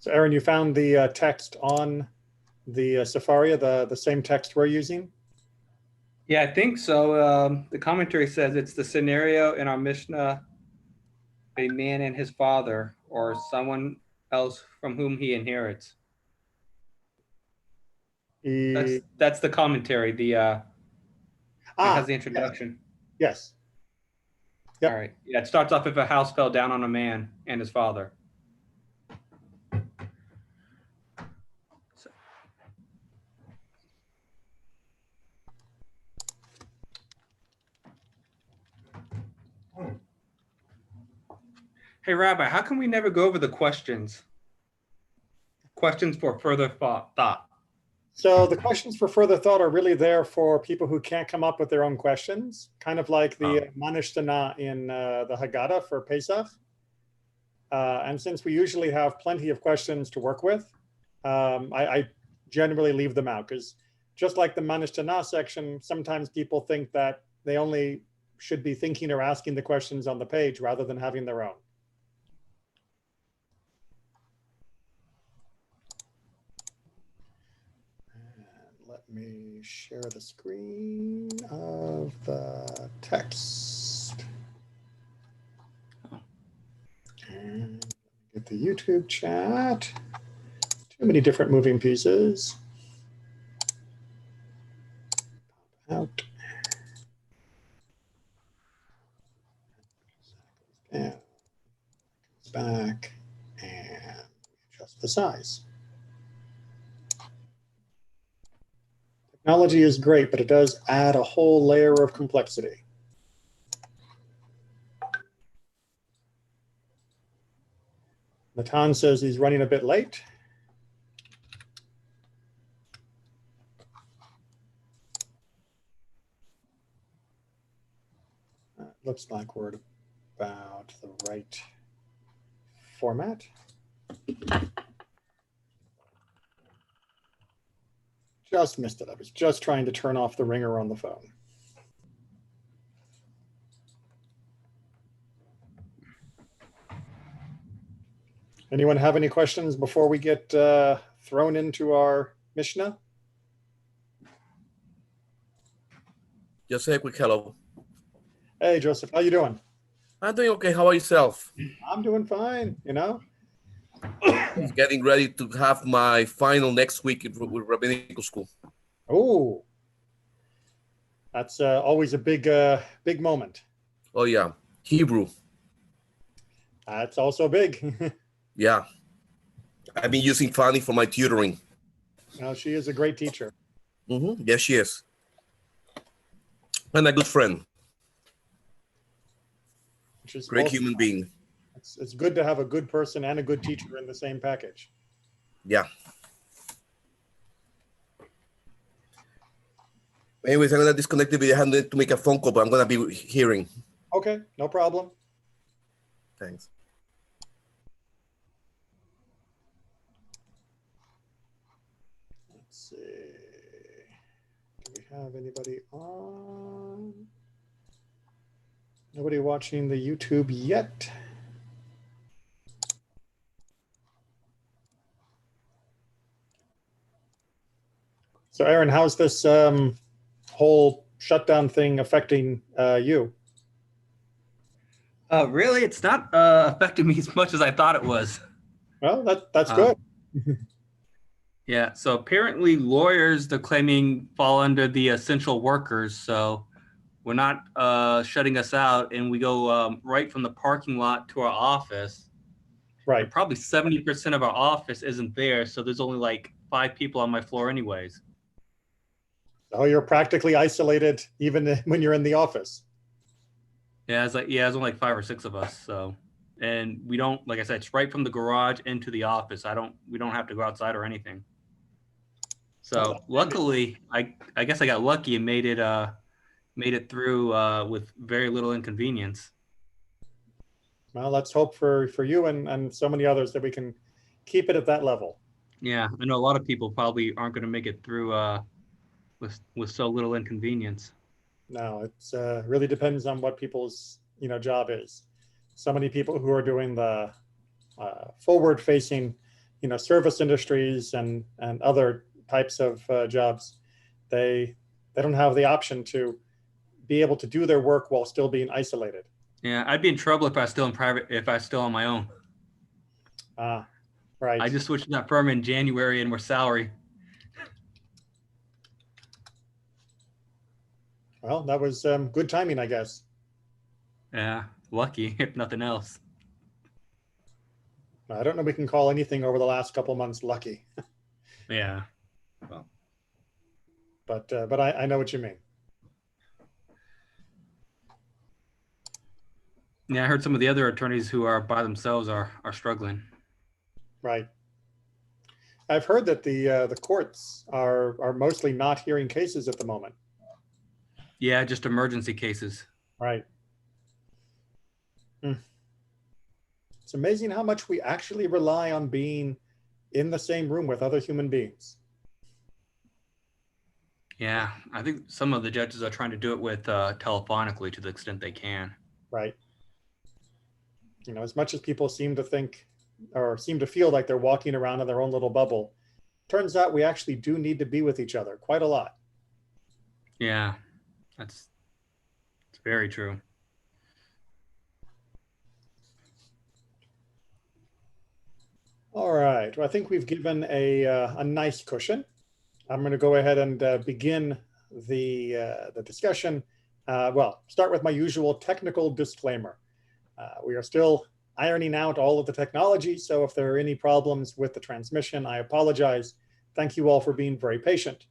So Aaron, you found the text on the Safari, the same text we're using? Yeah, I think so. The commentary says it's the scenario in our Mishnah, a man and his father, or someone else from whom he inherits. That's the commentary. It has the introduction. Yes. Yep. All right. Yeah, it starts off if a house fell down on a man and his father. Hey, Rabbi, how can we never go over the questions? Questions for further thought. So the questions for further thought are really there for people who can't come up with their own questions, kind of like the Mishnah in the Haggadah for Pesach. And since we usually have plenty of questions to work with, I generally leave them out because just like the Mishnah section, sometimes people think that they only should be thinking or asking the questions on the page rather than having their own. Let me share the screen of the text. And get the YouTube chat. Too many different moving pieces. Pop out. And comes back and adjust the size. Technology is great, but it does add a whole layer of complexity. Natan says he's running a bit late. Looks like we're about the right format. Just missed it. I was just trying to turn off the ringer on the phone. Anyone have any questions before we get thrown into our Mishnah? Just say a quick hello. Hey, Joseph, how you doing? I'm doing okay. How about yourself? I'm doing fine, you know. Getting ready to have my final next week with rabbinical school. Oh, that's always a big moment. Oh yeah, Hebrew. That's also big. Yeah, I've been using Fanny for my tutoring. Well, she is a great teacher. Mm-hmm. Yes, she is, and a good friend. Which is great also, human being. It's good to have a good person and a good teacher in the same package. Yeah. Anyways, I'm gonna disconnect the video. I have to make a phone call, but I'm gonna be hearing. Okay, no problem. Thanks. Let's see. Do we have anybody on? Nobody watching the YouTube yet. So Aaron, how's this whole shutdown thing affecting you? Really, it's not affecting me as much as I thought it was. Well, that's good. Yeah, so apparently lawyers, they're claiming, fall under the essential workers. So we're not shutting us out, and we go right from the parking lot to our office. Right. And probably 70% of our office isn't there, so there's only like 5 people on my floor anyways. Oh, you're practically isolated even when you're in the office. Yeah, it's only like 5 or 6 of us. So, and we don't, like I said, it's right from the garage into the office. We don't have to go outside or anything. So luckily, I guess I got lucky and made it through with very little inconvenience. Well, let's hope for you and so many others that we can keep it at that level. Yeah, I know a lot of people probably aren't going to make it through with so little inconvenience. No, it's really depends on what people's job is. So many people who are doing the forward-facing service industries and other types of jobs, they don't have the option to be able to do their work while still being isolated. Yeah, I'd be in trouble if I was still in private, if I was still on my own. Right. I just switched to that firm in January and we're salary. Well, that was good timing, I guess. Yeah, lucky if nothing else. I don't know if we can call anything over the last couple months lucky. Yeah. Well. But I know what you mean. Yeah, I heard some of the other attorneys who are by themselves are struggling. Right. I've heard that the courts are mostly not hearing cases at the moment. Yeah, just emergency cases. Right. It's amazing how much we actually rely on being in the same room with other human beings. Yeah, I think some of the judges are trying to do it with telephonically to the extent they can. Right. As much as people seem to think or seem to feel like they're walking around in their own little bubble, turns out we actually do need to be with each other quite a lot. Yeah, it's very true. All right. Well, I think we've given a nice cushion. I'm going to go ahead and begin the discussion. Well, start with my usual technical disclaimer. We are still ironing out all of the technology, so if there are any problems with the transmission, I apologize. Thank you all for being very patient.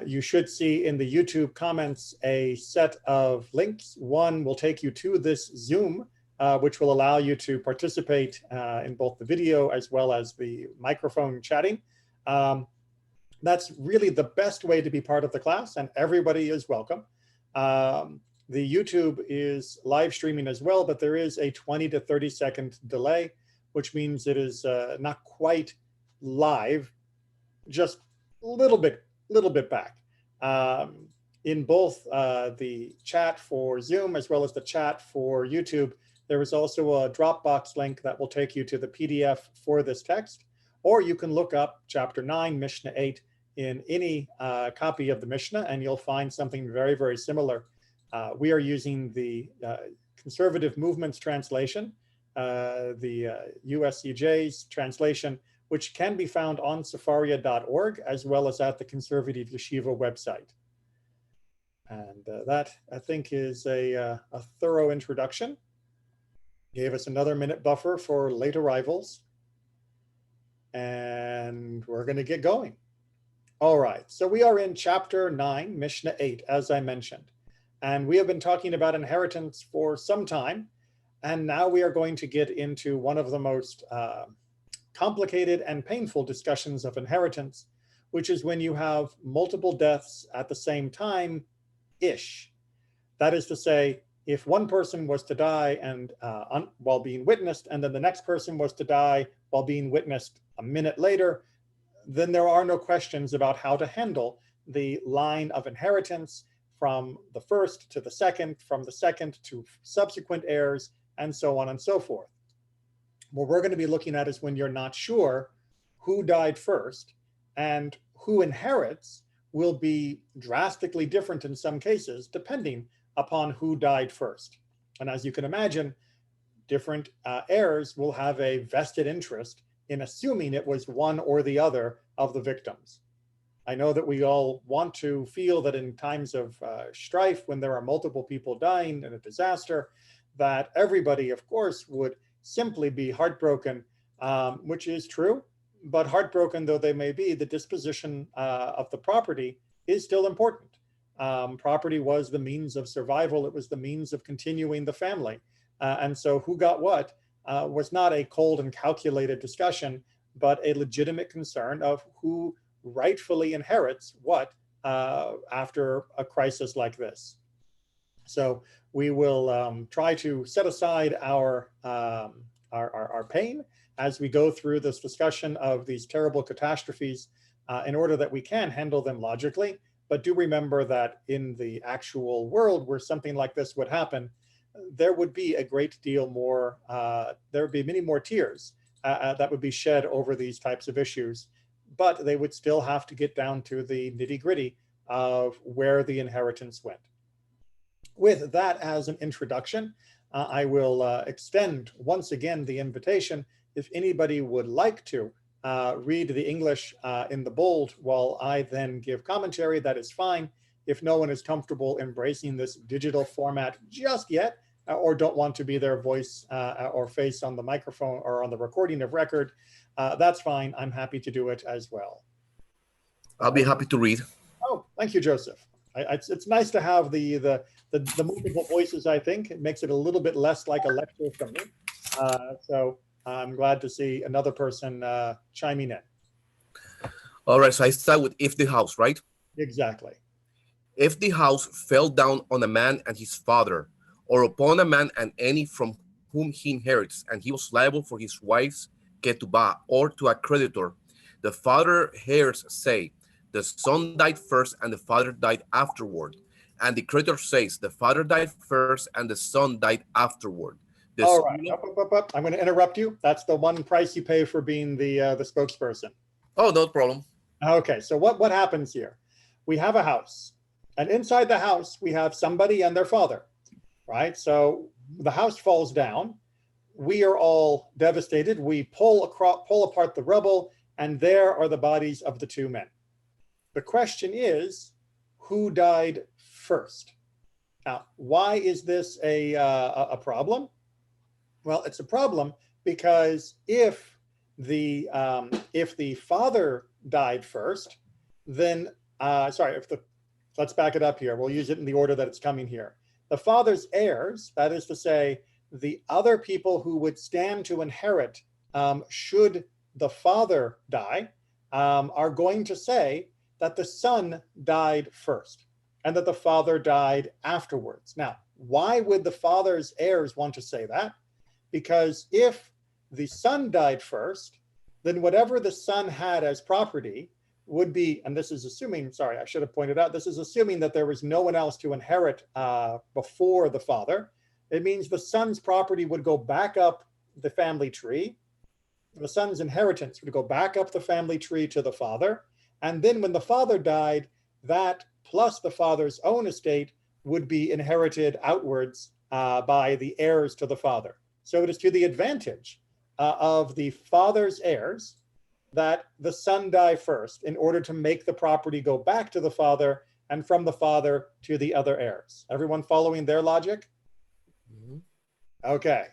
You should see in the YouTube comments a set of links. One will take you to this Zoom, which will allow you to participate in both the video as well as the microphone chatting. That's really the best way to be part of the class, and everybody is welcome. The YouTube is live streaming as well, but there is a 20 to 30 second delay, which means it is not quite live, just a little bit back. In both the chat for Zoom as well as the chat for YouTube, there is also a Dropbox link that will take you to the PDF for this text, or you can look up chapter 9, Mishnah 8 in any copy of the Mishnah, and you'll find something very, very similar. We are using the Conservative Movements translation, the USCJ's translation, which can be found on Sefaria.org as well as at the Conservative Yeshiva website. And that, I think, is a thorough introduction. Gave us another minute buffer for late arrivals. And we're going to get going. All right, so we are in chapter 9, Mishnah 8, as I mentioned. And we have been talking about inheritance for some time. And now we are going to get into one of the most complicated and painful discussions of inheritance, which is when you have multiple deaths at the same time-ish. That is to say, if one person was to die and while being witnessed, and then the next person was to die while being witnessed a minute later, then there are no questions about how to handle the line of inheritance from the first to the second, from the second to subsequent heirs, and so on and so forth. What we're going to be looking at is when you're not sure who died first, and who inherits will be drastically different in some cases, depending upon who died first. And as you can imagine, different heirs will have a vested interest in assuming it was one or the other of the victims. I know that we all want to feel that in times of strife, when there are multiple people dying in a disaster, that everybody, of course, would simply be heartbroken, which is true. But heartbroken though they may be, the disposition of the property is still important. Property was the means of survival. It was the means of continuing the family. And so who got what was not a cold and calculated discussion, but a legitimate concern of who rightfully inherits what after a crisis like this. So we will try to set aside our pain as we go through this discussion of these terrible catastrophes in order that we can handle them logically. But do remember that in the actual world where something like this would happen, there would be a great deal more, there would be many more tears that would be shed over these types of issues, but they would still have to get down to the nitty-gritty of where the inheritance went. With that as an introduction, I will extend once again the invitation. If anybody would like to read the English in the bold while I then give commentary, that is fine. If no one is comfortable embracing this digital format just yet, or don't want to be their voice or face on the microphone or on the recording of record, that's fine. I'm happy to do it as well. I'll be happy to read. Oh, thank you, Joseph. It's nice to have the multiple voices, I think. It makes it a little bit less like a lecture from me. So I'm glad to see another person chiming in. All right, so I start with if the house, right? Exactly. If the house fell down on a man and his father, or upon a man and any from whom he inherits, and he was liable for his wife's ketubah, or to a creditor, the father heirs say, the son died first and the father died afterward. And the creditor says, the father died first and the son died afterward. All right, I'm going to interrupt you. That's the one price you pay for being the spokesperson. Oh, no problem. Okay, so what happens here? We have a house, and inside the house, we have somebody and their father, right? So the house falls down. We are all devastated. We pull apart the rubble, and there are the bodies of the two men. The question is, who died first? Now, why is this a problem? Well, it's a problem because if the father died first, then let's back it up here. We'll use it in the order that it's coming here. The father's heirs, that is to say, the other people who would stand to inherit should the father die, are going to say that the son died first and that the father died afterwards. Now, why would the father's heirs want to say that? Because if the son died first, then whatever the son had as property would be, and this is assuming, sorry, I should have pointed out, this is assuming that there was no one else to inherit before the father. It means the son's property would go back up the family tree. The son's inheritance would go back up the family tree to the father. And then when the father died, that plus the father's own estate would be inherited outwards by the heirs to the father. So it is to the advantage of the father's heirs that the son die first in order to make the property go back to the father and from the father to the other heirs. Everyone following their logic? Mm-hmm. Okay.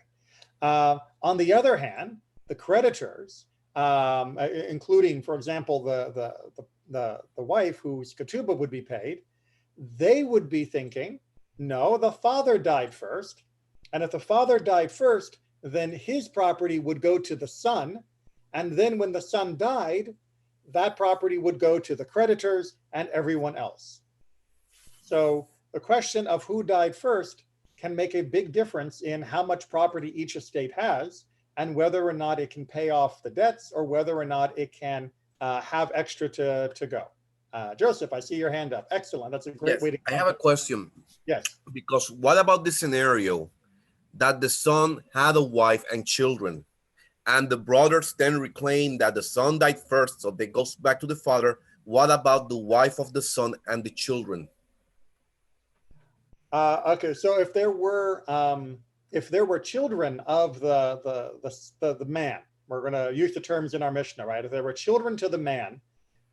On the other hand, the creditors, including, for example, the wife whose ketubah would be paid, they would be thinking, no, the father died first. And if the father died first, then his property would go to the son. And then when the son died, that property would go to the creditors and everyone else. So the question of who died first can make a big difference in how much property each estate has and whether or not it can pay off the debts or whether or not it can have extra to go. Joseph, I see your hand up. Excellent. That's a great way to. I have a question. Yes. Because what about the scenario that the son had a wife and children, and the brothers then reclaim that the son died first, so they goes back to the father? What about the wife of the son and the children? Okay, so if there were children of the man, we're going to use the terms in our Mishnah, right? If there were children to the man,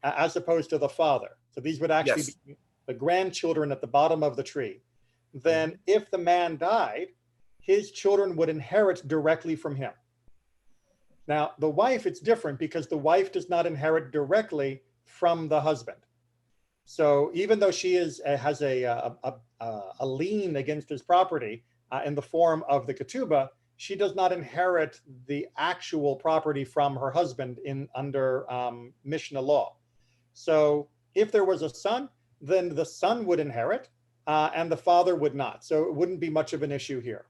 as opposed to the father, so these would actually be the grandchildren at the bottom of the tree, then if the man died, his children would inherit directly from him. Now, the wife, it's different because the wife does not inherit directly from the husband. So even though she has a lien against his property in the form of the ketubah, she does not inherit the actual property from her husband under Mishnah law. So if there was a son, then the son would inherit and the father would not. So it wouldn't be much of an issue here.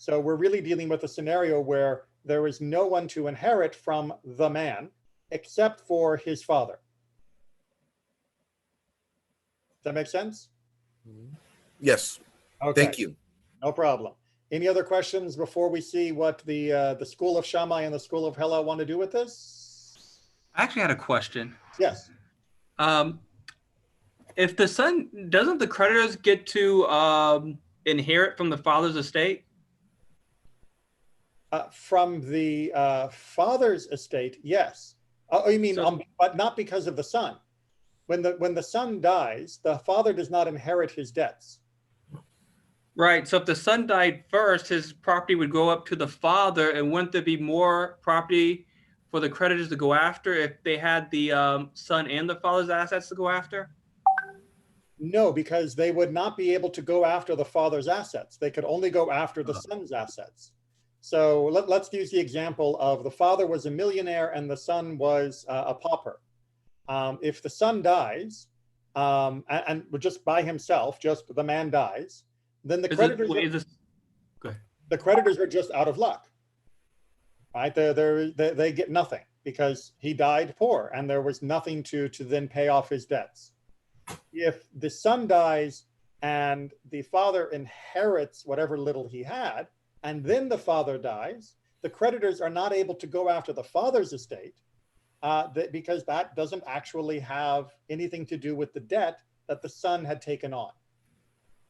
So we're really dealing with a scenario where there is no one to inherit from the man except for his father. Does that make sense? Yes. Okay. Thank you. No problem. Any other questions before we see what the school of Shammai and the school of Hillel want to do with this? I actually had a question. Yes. If the son, doesn't the creditors get to inherit from the father's estate? From the father's estate, yes. Oh, you mean, So- but not because of the son. When the son dies, the father does not inherit his debts. Right. So if the son died first, his property would go up to the father, and wouldn't there be more property for the creditors to go after if they had the son and the father's assets to go after? No, because they would not be able to go after the father's assets. They could only go after the son's assets. So let's use the example of the father was a millionaire and the son was a pauper. If the son dies, and just by himself, just the man dies, then the creditors the creditors are just out of luck, right? They get nothing because he died poor and there was nothing to then pay off his debts. If the son dies and the father inherits whatever little he had, and then the father dies, the creditors are not able to go after the father's estate because that doesn't actually have anything to do with the debt that the son had taken on.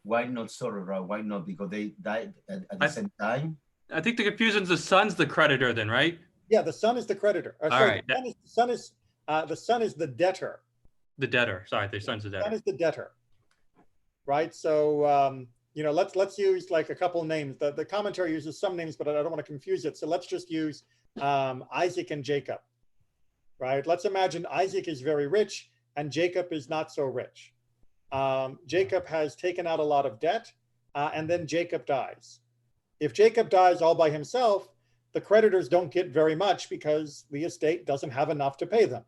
Why not sorrow, right? Why not? Because they died at the same time. I think the confusion is the son's the creditor then, right? Yeah, the son is the creditor. Right. The son is the debtor. The debtor. Sorry, the son's the The son debtor. is the debtor. Right. So let's use like a couple names. The commentary uses some names, but I don't want to confuse it. So let's just use Isaac and Jacob. Right. Let's imagine Isaac is very rich and Jacob is not so rich. Jacob has taken out a lot of debt, and then Jacob dies. If Jacob dies all by himself, the creditors don't get very much because the estate doesn't have enough to pay them.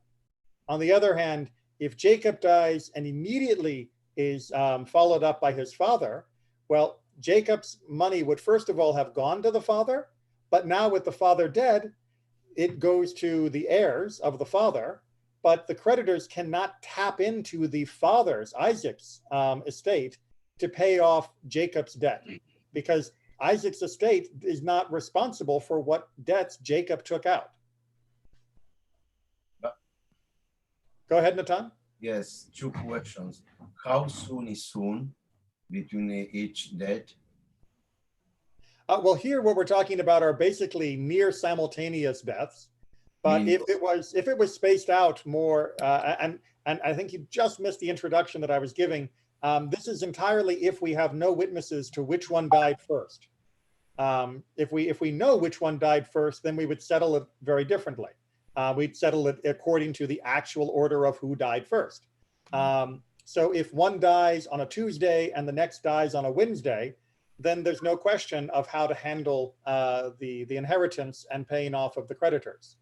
On the other hand, if Jacob dies and immediately is followed up by his father, well, Jacob's money would first of all have gone to the father, but now with the father dead, it goes to the heirs of the father, but the creditors cannot tap into the father's, Isaac's estate to pay off Jacob's debt because Isaac's estate is not responsible for what debts Jacob took out. Go ahead, Natan. Yes, 2 questions. How soon is soon between each debt? Well, here what we're talking about are basically near simultaneous deaths. But if it was spaced out more, and I think you just missed the introduction that I was giving. This is entirely if we have no witnesses to which one died first. If we know which one died first, then we would settle it very differently. We'd settle it according to the actual order of who died first. So if one dies on a Tuesday and the next dies on a Wednesday, then there's no question of how to handle the inheritance and paying off of the creditors.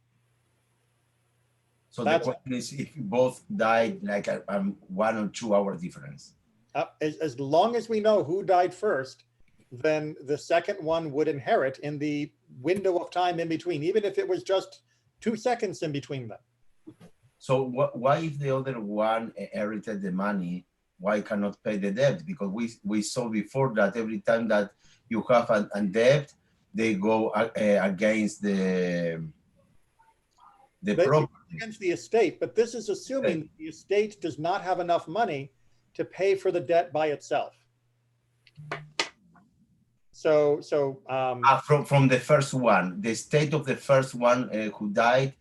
So the question is if both died like a 1 or 2 hour difference. As long as we know who died first, then the second one would inherit in the window of time in between, even if it was just 2 seconds in between them. So why if the other one inherited the money, why cannot pay the debt? Because we saw before that every time that you have a debt, they go against the property. Against the estate, but this is assuming the estate does not have enough money to pay for the debt by itself. So from the first one, the estate of the first one who died,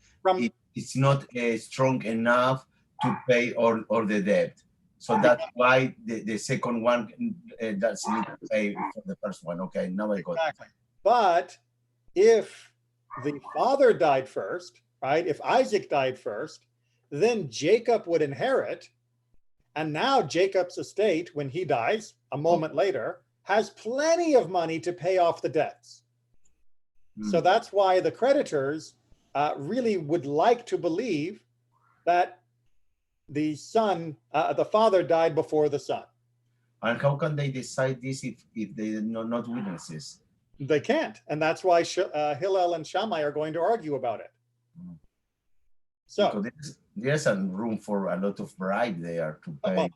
it's not strong enough to pay all the debt. So that's why the second one doesn't need to pay for the first one. Okay, now I got it. Exactly. But if the father died first, right? If Isaac died first, then Jacob would inherit. And now Jacob's estate, when he dies a moment later, has plenty of money to pay off the debts. So that's why the creditors really would like to believe that the son, the father died before the son. And how can they decide this if they are not witnesses? They can't. And that's why Hillel and Shammai are going to argue about it. So there's a room for a lot of bribe there to pay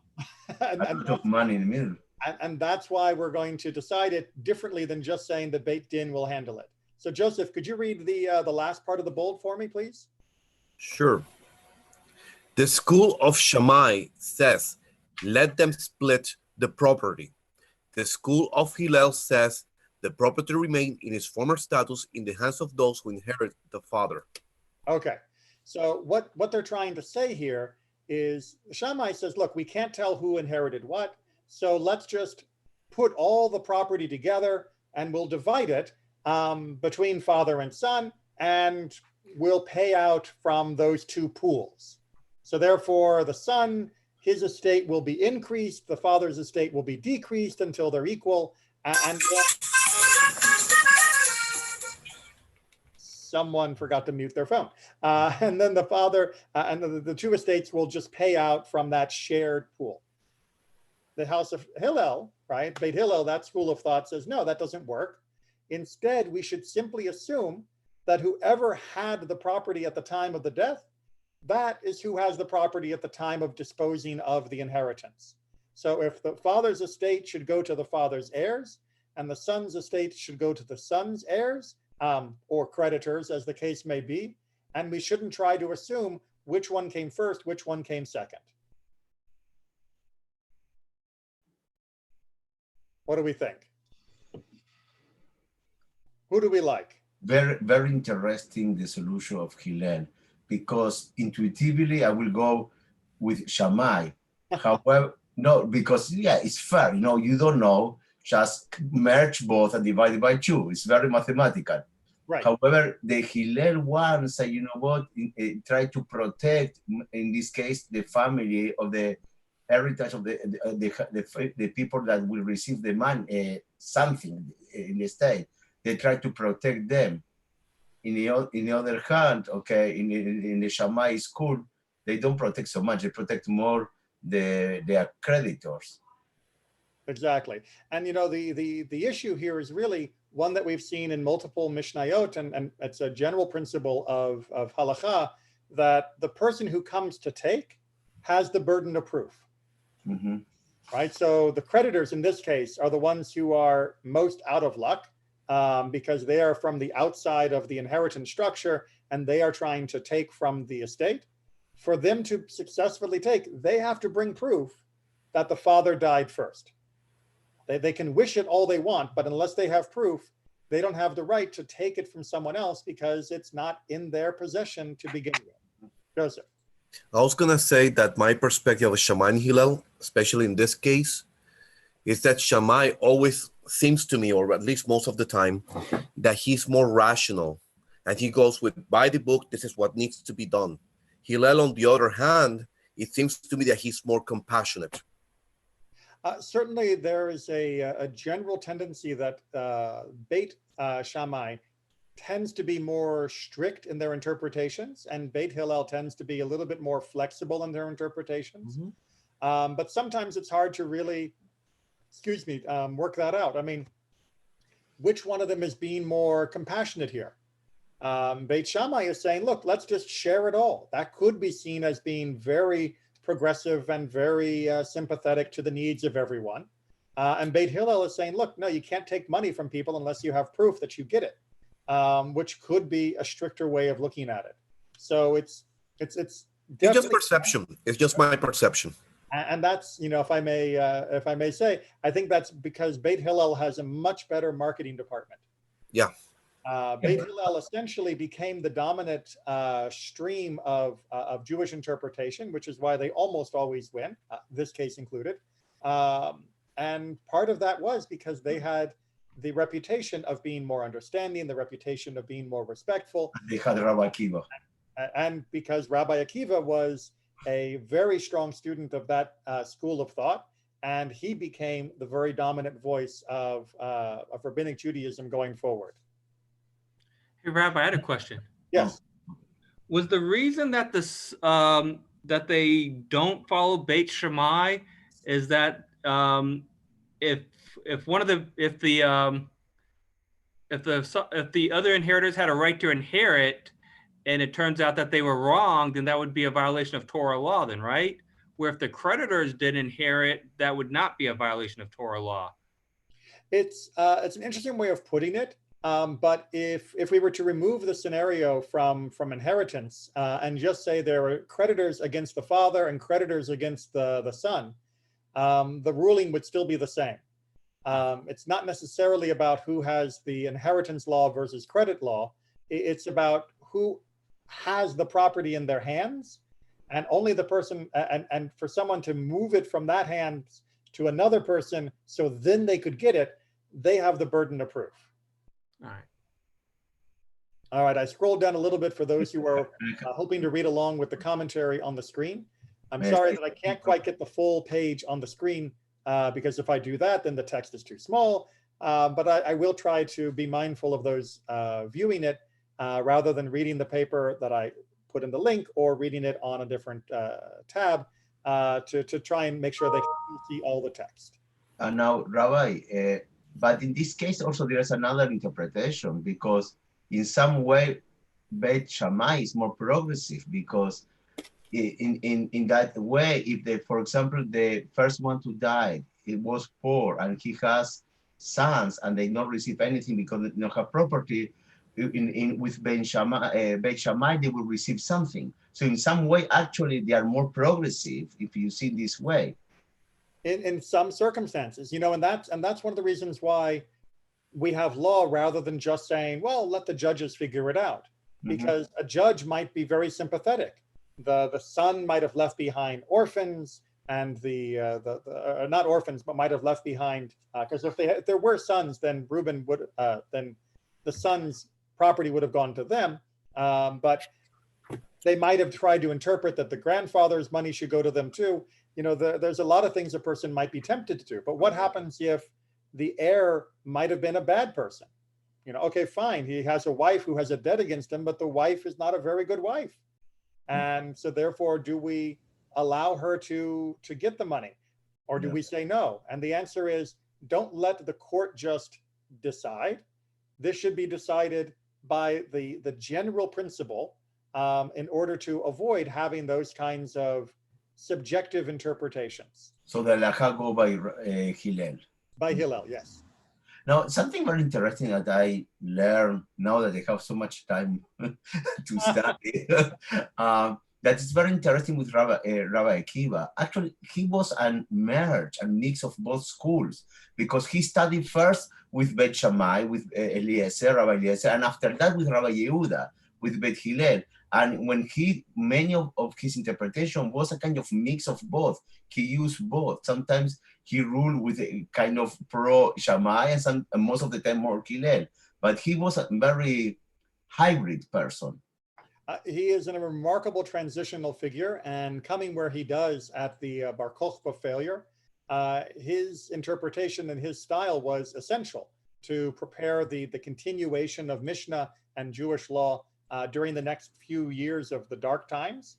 a lot of money in the middle. And that's why we're going to decide it differently than just saying the Beit Din will handle it. So Joseph, could you read the last part of the bold for me, please? Sure. The school of Shammai says, let them split the property. The school of Hillel says, the property remain in its former status in the hands of those who inherit the father. Okay. So what they're trying to say here is Shammai says, look, we can't tell who inherited what. So let's just put all the property together and we'll divide it between father and son, and we'll pay out from those two pools. So therefore, the son, his estate will be increased, the father's estate will be decreased until they're equal. And someone forgot to mute their phone. And then the father and the two estates will just pay out from that shared pool. The house of Hillel, right? Beit Hillel, that school of thought says, no, that doesn't work. Instead, we should simply assume that whoever had the property at the time of the death, that is who has the property at the time of disposing of the inheritance. So if the father's estate should go to the father's heirs, and the son's estate should go to the son's heirs, or creditors, as the case may be, and we shouldn't try to assume which one came first, which one came second. What do we think? Who do we like? Very, very interesting, the solution of Hillel, because intuitively I will go with Shammai. However, no, because yeah, it's fair. You don't know, just merge both and divide it by 2. It's very mathematical. Right. However, the Hillel one say, you know what, try to protect, in this case, the family of the heritage of the people that will receive the money, something in the state. They try to protect them. In the other hand, okay, in the Shammai school, they don't protect so much. They protect more their creditors. Exactly. And the issue here is really one that we've seen in multiple Mishnayot, and it's a general principle of halakha, that the person who comes to take has the burden of proof. Mm-hmm. Right? So the creditors in this case are the ones who are most out of luck, because they are from the outside of the inheritance structure and they are trying to take from the estate. For them to successfully take, they have to bring proof that the father died first. They can wish it all they want, but unless they have proof, they don't have the right to take it from someone else because it's not in their possession to begin with. Joseph. I was going to say that my perspective of Shammai and Hillel, especially in this case, is that Shammai always seems to me, or at least most of the time, that he's more rational. And he goes with, by the book, this is what needs to be done. Hillel, on the other hand, it seems to me that he's more compassionate. Certainly, there is a general tendency that Beit Shammai tends to be more strict in their interpretations, and Beit Hillel tends to be a little bit more flexible in their interpretations. Mm-hmm. But sometimes it's hard to really, work that out. I mean, which one of them is being more compassionate here? Beit Shammai is saying, look, let's just share it all. That could be seen as being very progressive and very sympathetic to the needs of everyone. And Beit Hillel is saying, look, no, you can't take money from people unless you have proof that you get it, which could be a stricter way of looking at it. So it's just perception. It's just my perception. And that's, if I may say, I think that's because Beit Hillel has a much better marketing department. Yeah. Beit Hillel essentially became the dominant stream of Jewish interpretation, which is why they almost always win, this case included. And part of that was because they had the reputation of being more understanding, the reputation of being more respectful. They had Rabbi Akiva. And because Rabbi Akiva was a very strong student of that school of thought, and he became the very dominant voice of rabbinic Judaism going forward. Hey, Rabbi, I had a question. Yes. Was the reason that this that they don't follow Beit Shammai is that if the other inheritors had a right to inherit, and it turns out that they were wrong, then that would be a violation of Torah law, then, right? where if the creditors did inherit, that would not be a violation of Torah law. It's an interesting way of putting it. But if we were to remove the scenario from inheritance and just say there were creditors against the father and creditors against the son, the ruling would still be the same. It's not necessarily about who has the inheritance law versus credit law. It's about who has the property in their hands, and only the person, and for someone to move it from that hand to another person so then they could get it, they have the burden of proof. All right. All right, I scrolled down a little bit for those who are hoping to read along with the commentary on the screen. I'm sorry that I can't quite get the full page on the screen because if I do that, then the text is too small. But I will try to be mindful of those viewing it rather than reading the paper that I put in the link or reading it on a different tab to try and make sure they can see all the text. Now, Rabbi, but in this case also there is another interpretation, because in some way Beit Shammai is more progressive, because in that way, if for example the first one to die, he was poor and he has sons and they not receive anything because they don't have property, with Beit Shammai they will receive something. So in some way actually they are more progressive if you see this way. In some circumstances, and that's one of the reasons why we have law rather than just saying, well, let the judges figure it out, because a judge might be very sympathetic. The son might have left behind orphans, and the not orphans, but might have left behind because if there were sons, then Reuben would then the son's property would have gone to them, but they might have tried to interpret that the grandfather's money should go to them too. There's a lot of things a person might be tempted to do, but what happens if the heir might have been a bad person? Okay, fine, he has a wife who has a debt against him, but the wife is not a very good wife. And so therefore, do we allow her to get the money, or do we say no? And the answer is, don't let the court just decide. This should be decided by the general principle in order to avoid having those kinds of subjective interpretations. So the halacha go by Hillel. By Hillel, yes. Now, something very interesting that I learned now that I have so much time to study, that is very interesting with Rabbi Akiva. Actually, he was a merge, a mix of both schools, because he studied first with Beit Shammai, with Rabbi Eliezer, and after that with Rabbi Yehuda, with Beit Hillel. And when many of his interpretation was a kind of mix of both. He used both. Sometimes he ruled with a kind of pro-Shammai and most of the time more Hillel. But he was a very hybrid person. He is a remarkable transitional figure, and coming where he does at the Bar Kokhba failure, his interpretation and his style was essential to prepare the continuation of Mishnah and Jewish law during the next few years of the dark times,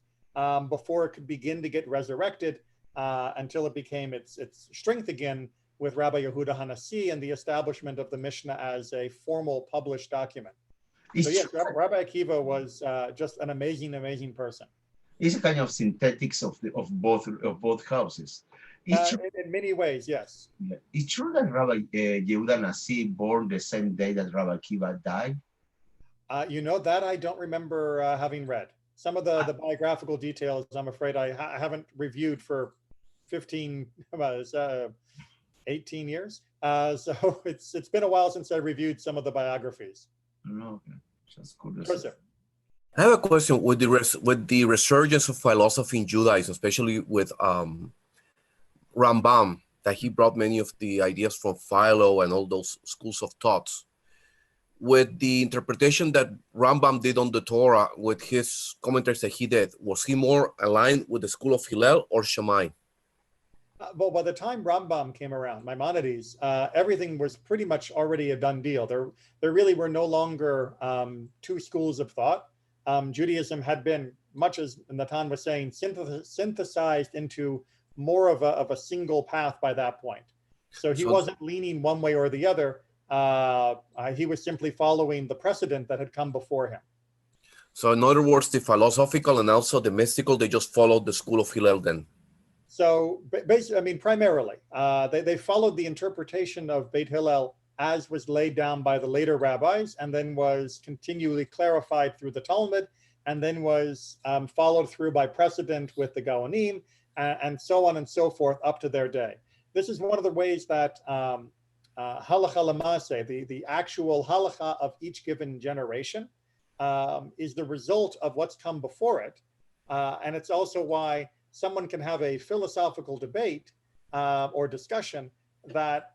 before it could begin to get resurrected until it became its strength again with Rabbi Yehuda Hanassi and the establishment of the Mishnah as a formal published document. So yes, Rabbi Akiva was just an amazing person. It's a kind of synthetics of both houses. In many ways, yes. It's true that Rabbi Yehuda Hanassi born the same day that Rabbi Akiva died. That I don't remember having read. Some of the biographical details, I'm afraid I haven't reviewed for 18 years. So it's been a while since I reviewed some of the biographies. Okay, that's good. Sure, sir. I have a question with the resurgence of philosophy in Judaism, especially with Rambam, that he brought many of the ideas from Philo and all those schools of thoughts. With the interpretation that Rambam did on the Torah, with his commentaries that he did, was he more aligned with the school of Hillel or Shammai? Well, by the time Rambam came around, Maimonides, everything was pretty much already a done deal. There really were no longer two schools of thought. Judaism had been, much as Natan was saying, synthesized into more of a single path by that point. So he wasn't leaning one way or the other. He was simply following the precedent that had come before him. So in other words, the philosophical and also the mystical, they just followed the school of Hillel then? So basically, I mean, primarily, they followed the interpretation of Beit Hillel as was laid down by the later rabbis, and then was continually clarified through the Talmud, and then was followed through by precedent with the Gaonim, and so on and so forth up to their day. This is one of the ways that halacha lamase, the actual halacha of each given generation, is the result of what's come before it. And it's also why someone can have a philosophical debate or discussion that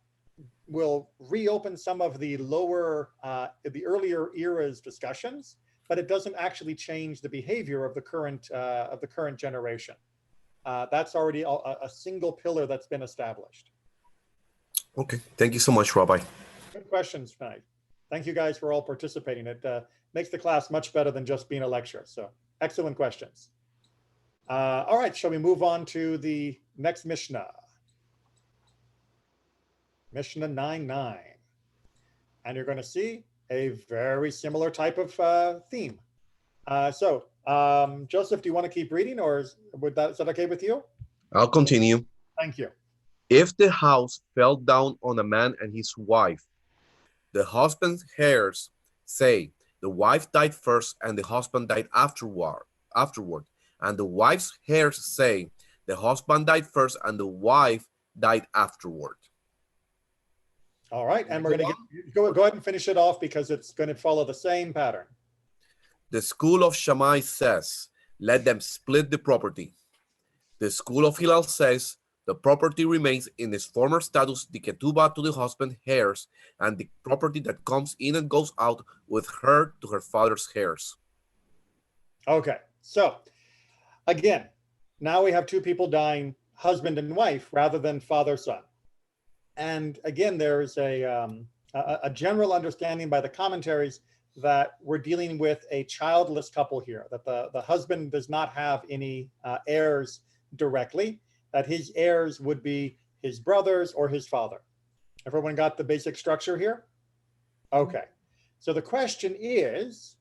will reopen some of the earlier era's discussions, but it doesn't actually change the behavior of the current generation. That's already a single pillar that's been established. Okay, thank you so much, Rabbi. Good questions tonight. Thank you guys for all participating. It makes the class much better than just being a lecture. So excellent questions. All right, shall we move on to the next Mishnah? Mishnah 9:9. And you're going to see a very similar type of theme. Joseph, do you want to keep reading, or is that okay with you? I'll continue. Thank you. If the house fell down on a man and his wife, the husband's heirs say the wife died first and the husband died afterward. And the wife's heirs say the husband died first and the wife died afterward. All right, and we're going to go ahead and finish it off because it's going to follow the same pattern. The school of Shammai says, let them split the property. The school of Hillel says, the property remains in its former status, the ketubah to the husband's heirs, and the property that comes in and goes out with her to her father's heirs. Okay, so again, now we have two people dying, husband and wife, rather than father-son. And again, there's a general understanding by the commentaries that we're dealing with a childless couple here, that the husband does not have any heirs directly, that his heirs would be his brothers or his father. Everyone got the basic structure here? Okay, so the question is,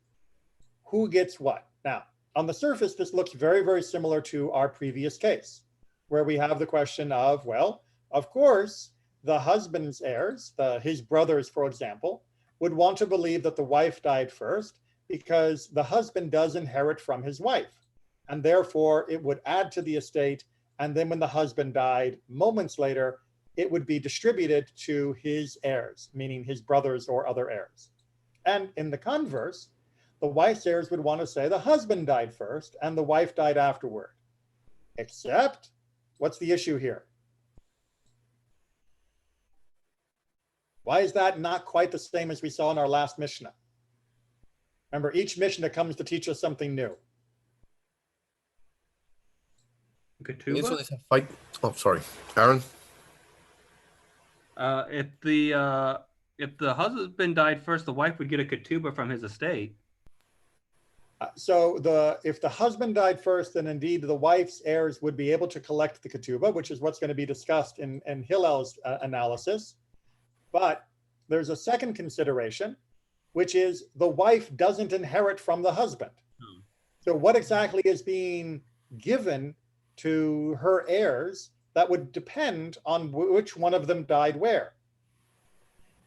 who gets what? Now, on the surface, this looks very, very similar to our previous case, where we have the question of, well, of course, the husband's heirs, his brothers, for example, would want to believe that the wife died first because the husband does inherit from his wife. And therefore, it would add to the estate. And then when the husband died, moments later, it would be distributed to his heirs, meaning his brothers or other heirs. And in the converse, the wife's heirs would want to say the husband died first and the wife died afterward. Except, what's the issue here? Why is that not quite the same as we saw in our last Mishnah? Remember, each Mishnah comes to teach us something new. Oh, sorry, Aaron. If the husband died first, the wife would get a ketubah from his estate. If the husband died first, then indeed the wife's heirs would be able to collect the ketubah, which is what's going to be discussed in Hillel's analysis. But there's a second consideration, which is the wife doesn't inherit from the husband. So what exactly is being given to her heirs? That would depend on which one of them died where.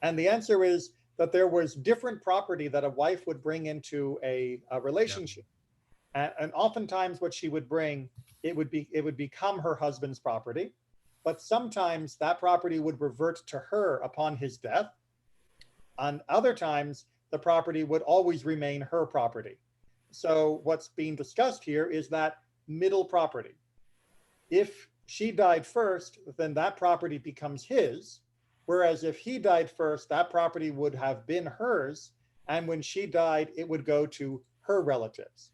And the answer is that there was different property that a wife would bring into a relationship. Yeah. And oftentimes what she would bring, it would become her husband's property. But sometimes that property would revert to her upon his death. And other times, the property would always remain her property. So what's being discussed here is that middle property. If she died first, then that property becomes his. Whereas if he died first, that property would have been hers. And when she died, it would go to her relatives.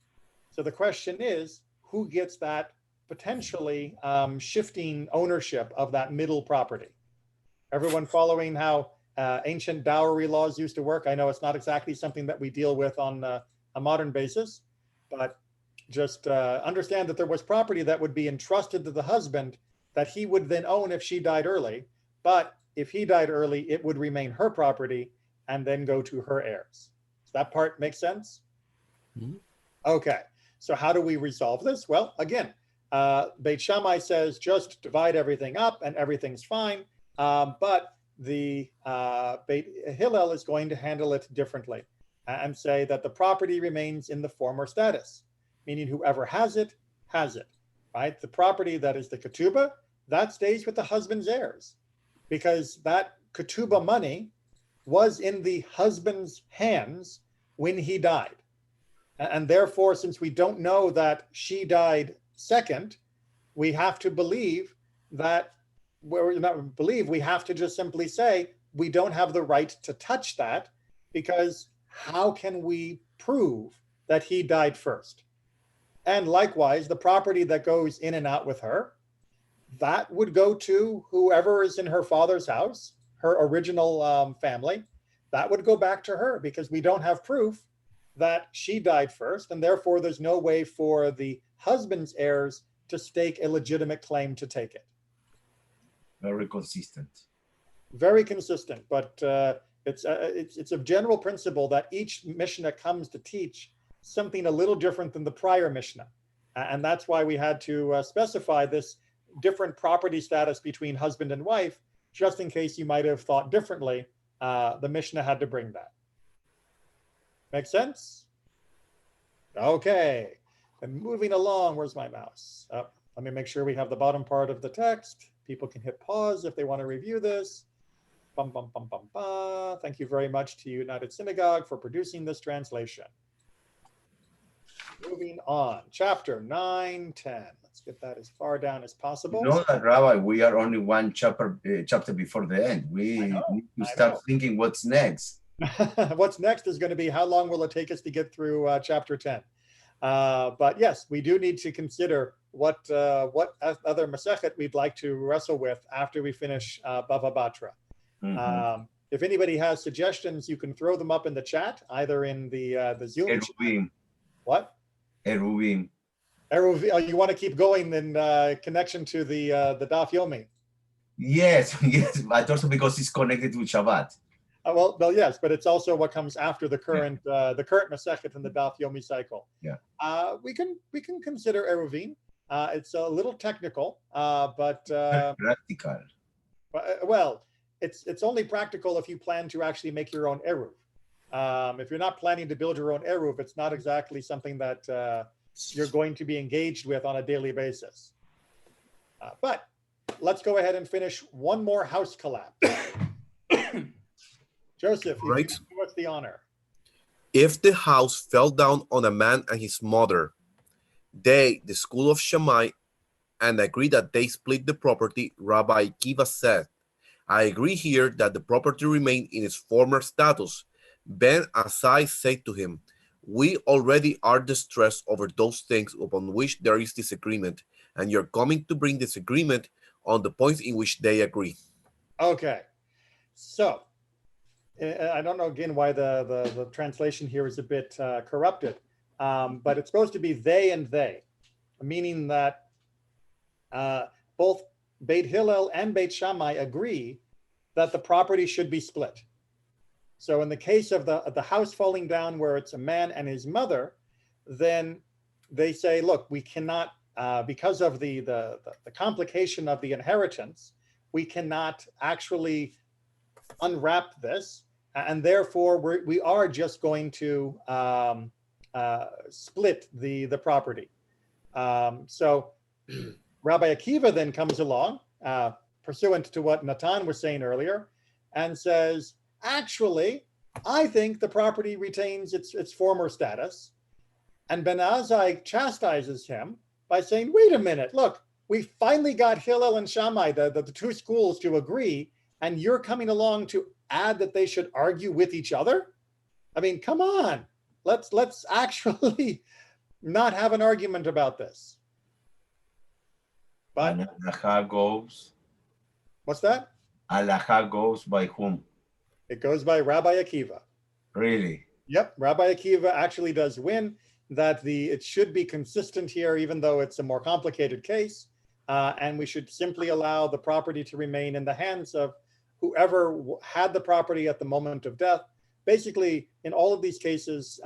So the question is, who gets that potentially shifting ownership of that middle property? Everyone following how ancient dowry laws used to work? I know it's not exactly something that we deal with on a modern basis, but just understand that there was property that would be entrusted to the husband that he would then own if she died early. But if he died early, it would remain her property and then go to her heirs. Does that part make sense? Mm-hmm. Okay, so how do we resolve this? Well, again, Beit Shammai says just divide everything up and everything's fine, but the Beit Hillel is going to handle it differently and say that the property remains in the former status, meaning whoever has it, right? The property that is the ketubah, that stays with the husband's heirs, because that ketubah money was in the husband's hands when he died. And therefore, since we don't know that she died second, we have to believe that, we have to just simply say, we don't have the right to touch that, because how can we prove that he died first? And likewise, the property that goes in and out with her, that would go to whoever is in her father's house, her original family. That would go back to her, because we don't have proof that she died first, and therefore there's no way for the husband's heirs to stake a legitimate claim to take it. Very consistent. Very consistent, but it's a general principle that each Mishnah comes to teach something a little different than the prior Mishnah. And that's why we had to specify this different property status between husband and wife, just in case you might have thought differently. The Mishnah had to bring that. Make sense? Okay. And moving along, where's my mouse? Let me make sure we have the bottom part of the text. People can hit pause if they want to review this. Bum, bum, bum, bum, bum. Thank you very much to United Synagogue for producing this translation. Moving on, chapter 9, 10. Let's get that as far down as possible. You know that, Rabbi, we are only one chapter before the end. We need to start thinking what's next. What's next is going to be how long will it take us to get through chapter 10. But yes, we do need to consider what other Masechet we'd like to wrestle with after we finish Bava Batra. If anybody has suggestions, you can throw them up in the chat, either in the Zoom Eruvim. chat. What? Eruvim. Eruvim. You want to keep going in connection to the Daf Yomi? Yes, yes, but also because it's connected to Shabbat. Well, yes, but it's also what comes after the current Masechet in the Daf Yomi cycle. Yeah. We can consider Eruvim. It's a little technical, but practical. Well, it's only practical if you plan to actually make your own eruv. If you're not planning to build your own eruv, it's not exactly something that you're going to be engaged with on a daily basis. But let's go ahead and finish one more house collapse. Joseph, right. Do us the honor. If the house fell down on a man and his mother, they, the school of Shammai, and agree that they split the property, Rabbi Akiva said, I agree here that the property remained in its former status. Ben Asai said to him, we already are distressed over those things upon which there is disagreement, and you're coming to bring disagreement on the points in which they agree. Okay, so I don't know again why the translation here is a bit corrupted, but it's supposed to be they and they, meaning that both Beit Hillel and Beit Shammai agree that the property should be split. So in the case of the house falling down where it's a man and his mother, then they say, look, we cannot, because of the complication of the inheritance, we cannot actually unwrap this, and therefore we are just going to split the property. So Rabbi Akiva then comes along, pursuant to what Natan was saying earlier, and says, actually, I think the property retains its former status. And Ben Azai chastises him by saying, wait a minute, look, we finally got Hillel and Shammai, the two schools, to agree, and you're coming along to add that they should argue with each other? I mean, come on, let's actually not have an argument about this. But and Alaha goes. What's that? Alaha goes by whom? It goes by Rabbi Akiva. Really? Yep, Rabbi Akiva actually does win, that it should be consistent here, even though it's a more complicated case, and we should simply allow the property to remain in the hands of whoever had the property at the moment of death. Basically, in all of these cases,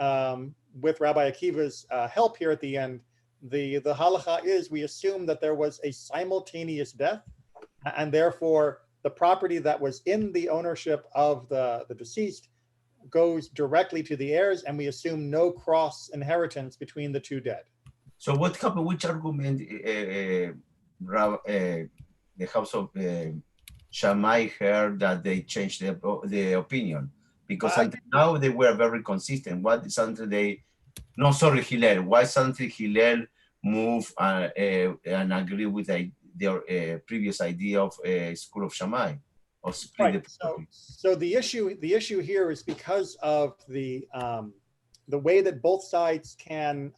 with Rabbi Akiva's help here at the end, the halacha is we assume that there was a simultaneous death, and therefore the property that was in the ownership of the deceased goes directly to the heirs, and we assume no cross inheritance between the two dead. So what happened? Which argument the house of Shammai heard that they changed the opinion? Because until now they were very consistent. What suddenly they? No, sorry, Hillel. Why suddenly Hillel move and agree with their previous idea of school of Shammai? Or split right. the So the issue here is because of the way that both sides can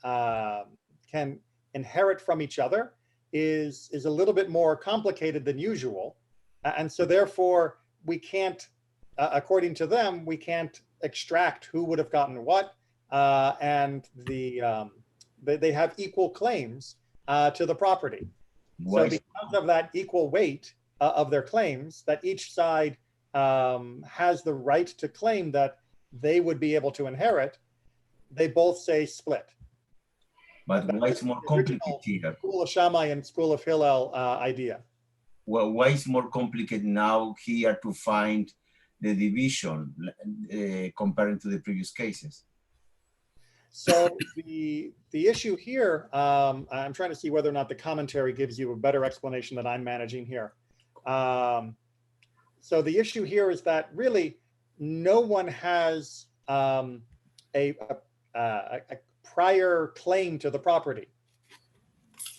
inherit from each other is a little bit more complicated than usual, and so therefore we can't, according to them, we can't extract who would have gotten what, and they have equal claims to the property. So because of that equal weight of their claims, that each side has the right to claim that they would be able to inherit, they both say split. But why is more complicated here? School of Shammai and School of Hillel idea. Well, why is more complicated now here to find the division comparing to the previous cases? So the issue here, I'm trying to see whether or not the commentary gives you a better explanation than I'm managing here. So the issue here is that really no one has a prior claim to the property.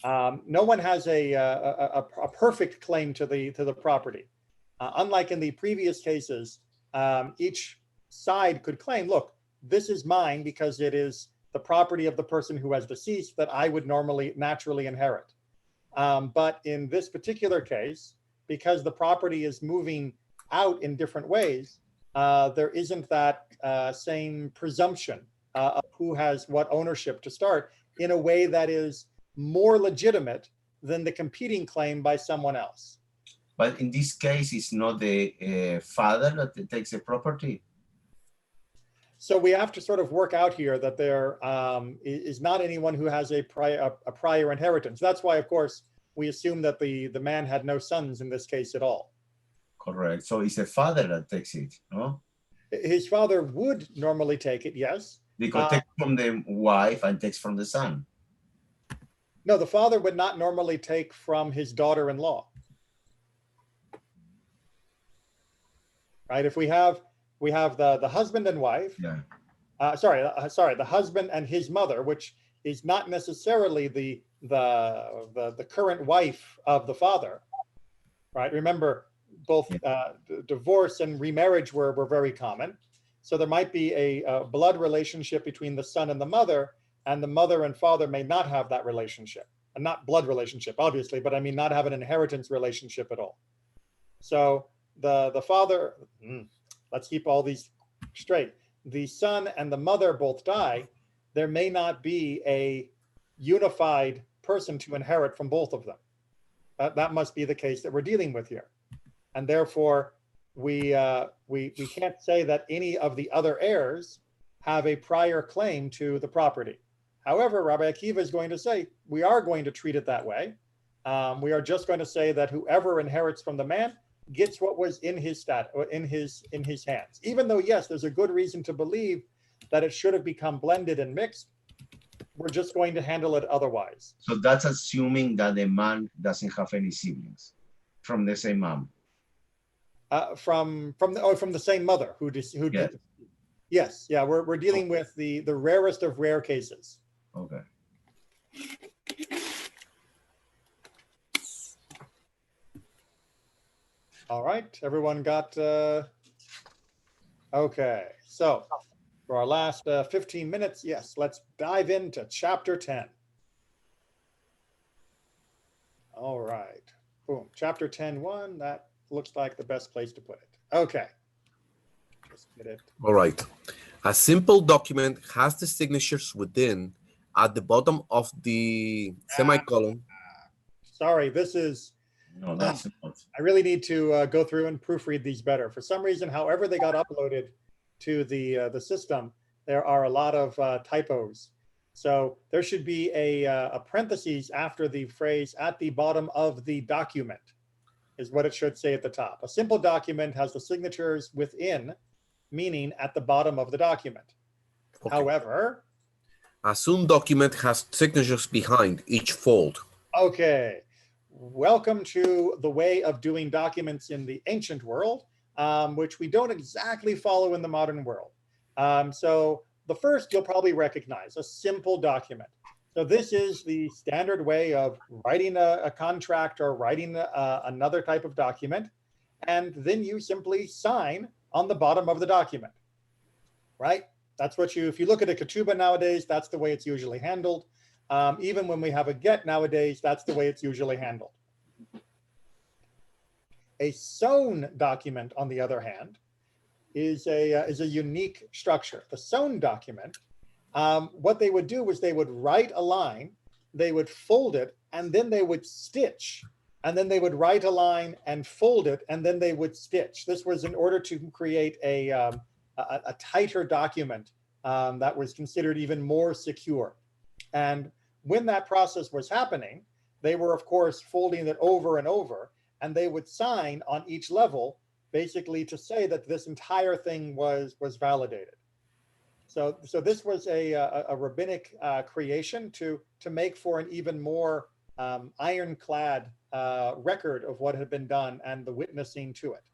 No one has a perfect claim to the property. Unlike in the previous cases, each side could claim, look, this is mine because it is the property of the person who has deceased that I would naturally inherit. But in this particular case, because the property is moving out in different ways, there isn't that same presumption of who has what ownership to start in a way that is more legitimate than the competing claim by someone else. But in this case, it's not the father that takes the property. So we have to sort of work out here that there is not anyone who has a prior inheritance. That's why, of course, we assume that the man had no sons in this case at all. Correct. So it's the father that takes it, no? His father would normally take it, yes. Because takes from the wife and takes from the son. No, the father would not normally take from his daughter-in-law. Right? If we have the husband and wife. Yeah. The husband and his mother, which is not necessarily the current wife of the father. Right? Remember, both divorce and remarriage were very common. So there might be a blood relationship between the son and the mother and father may not have that relationship. And not blood relationship, obviously, but I mean not have an inheritance relationship at all. So the father, let's keep all these straight. The son and the mother both die. There may not be a unified person to inherit from both of them. That must be the case that we're dealing with here. And therefore, we can't say that any of the other heirs have a prior claim to the property. However, Rabbi Akiva is going to say, we are going to treat it that way. We are just going to say that whoever inherits from the man gets what was in his hands. Even though, yes, there's a good reason to believe that it should have become blended and mixed, we're just going to handle it otherwise. So that's assuming that the man doesn't have any siblings from the same mom. From the same mother who did. Yes, yeah, we're dealing with the rarest of rare cases. Okay. All right, everyone got, okay. So for our last 15 minutes, yes, let's dive into chapter 10. All right, boom, chapter 10:1, that looks like the best place to put it. Okay. Just get it. All right. A simple document has the signatures within at the bottom of the semicolon. Sorry, this is, No, that's not. I really need to go through and proofread these better. For some reason, however they got uploaded to the system, there are a lot of typos. So there should be a parentheses after the phrase at the bottom of the document is what it should say at the top. A simple document has the signatures within, meaning at the bottom of the document. Okay. However, a soon document has signatures behind each fold. Okay, welcome to the way of doing documents in the ancient world, which we don't exactly follow in the modern world. So the first you'll probably recognize, a simple document. So this is the standard way of writing a contract or writing another type of document, and then you simply sign on the bottom of the document, right? That's what if you look at a ketubah nowadays, that's the way it's usually handled. Even when we have a get nowadays, that's the way it's usually handled. A sewn document, on the other hand, is a unique structure. The sewn document, what they would do was they would write a line, they would fold it, and then they would stitch. And then they would write a line and fold it, and then they would stitch. This was in order to create a tighter document that was considered even more secure. And when that process was happening, they were, of course, folding it over and over, and they would sign on each level, basically to say that this entire thing was validated. So this was a rabbinic creation to make for an even more ironclad record of what had been done and the witnessing to it.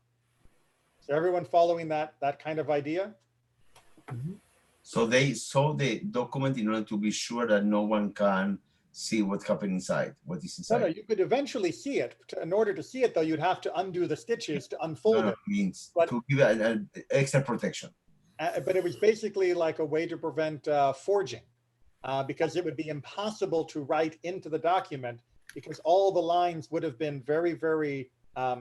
So everyone following that kind of idea? Mm-hmm. So they saw the document in order to be sure that no one can see what happened inside, what is inside. No, you could eventually see it. In order to see it, though, you'd have to undo the stitches to unfold it. Means to give an extra protection. But it was basically like a way to prevent forging, because it would be impossible to write into the document because all the lines would have been very, very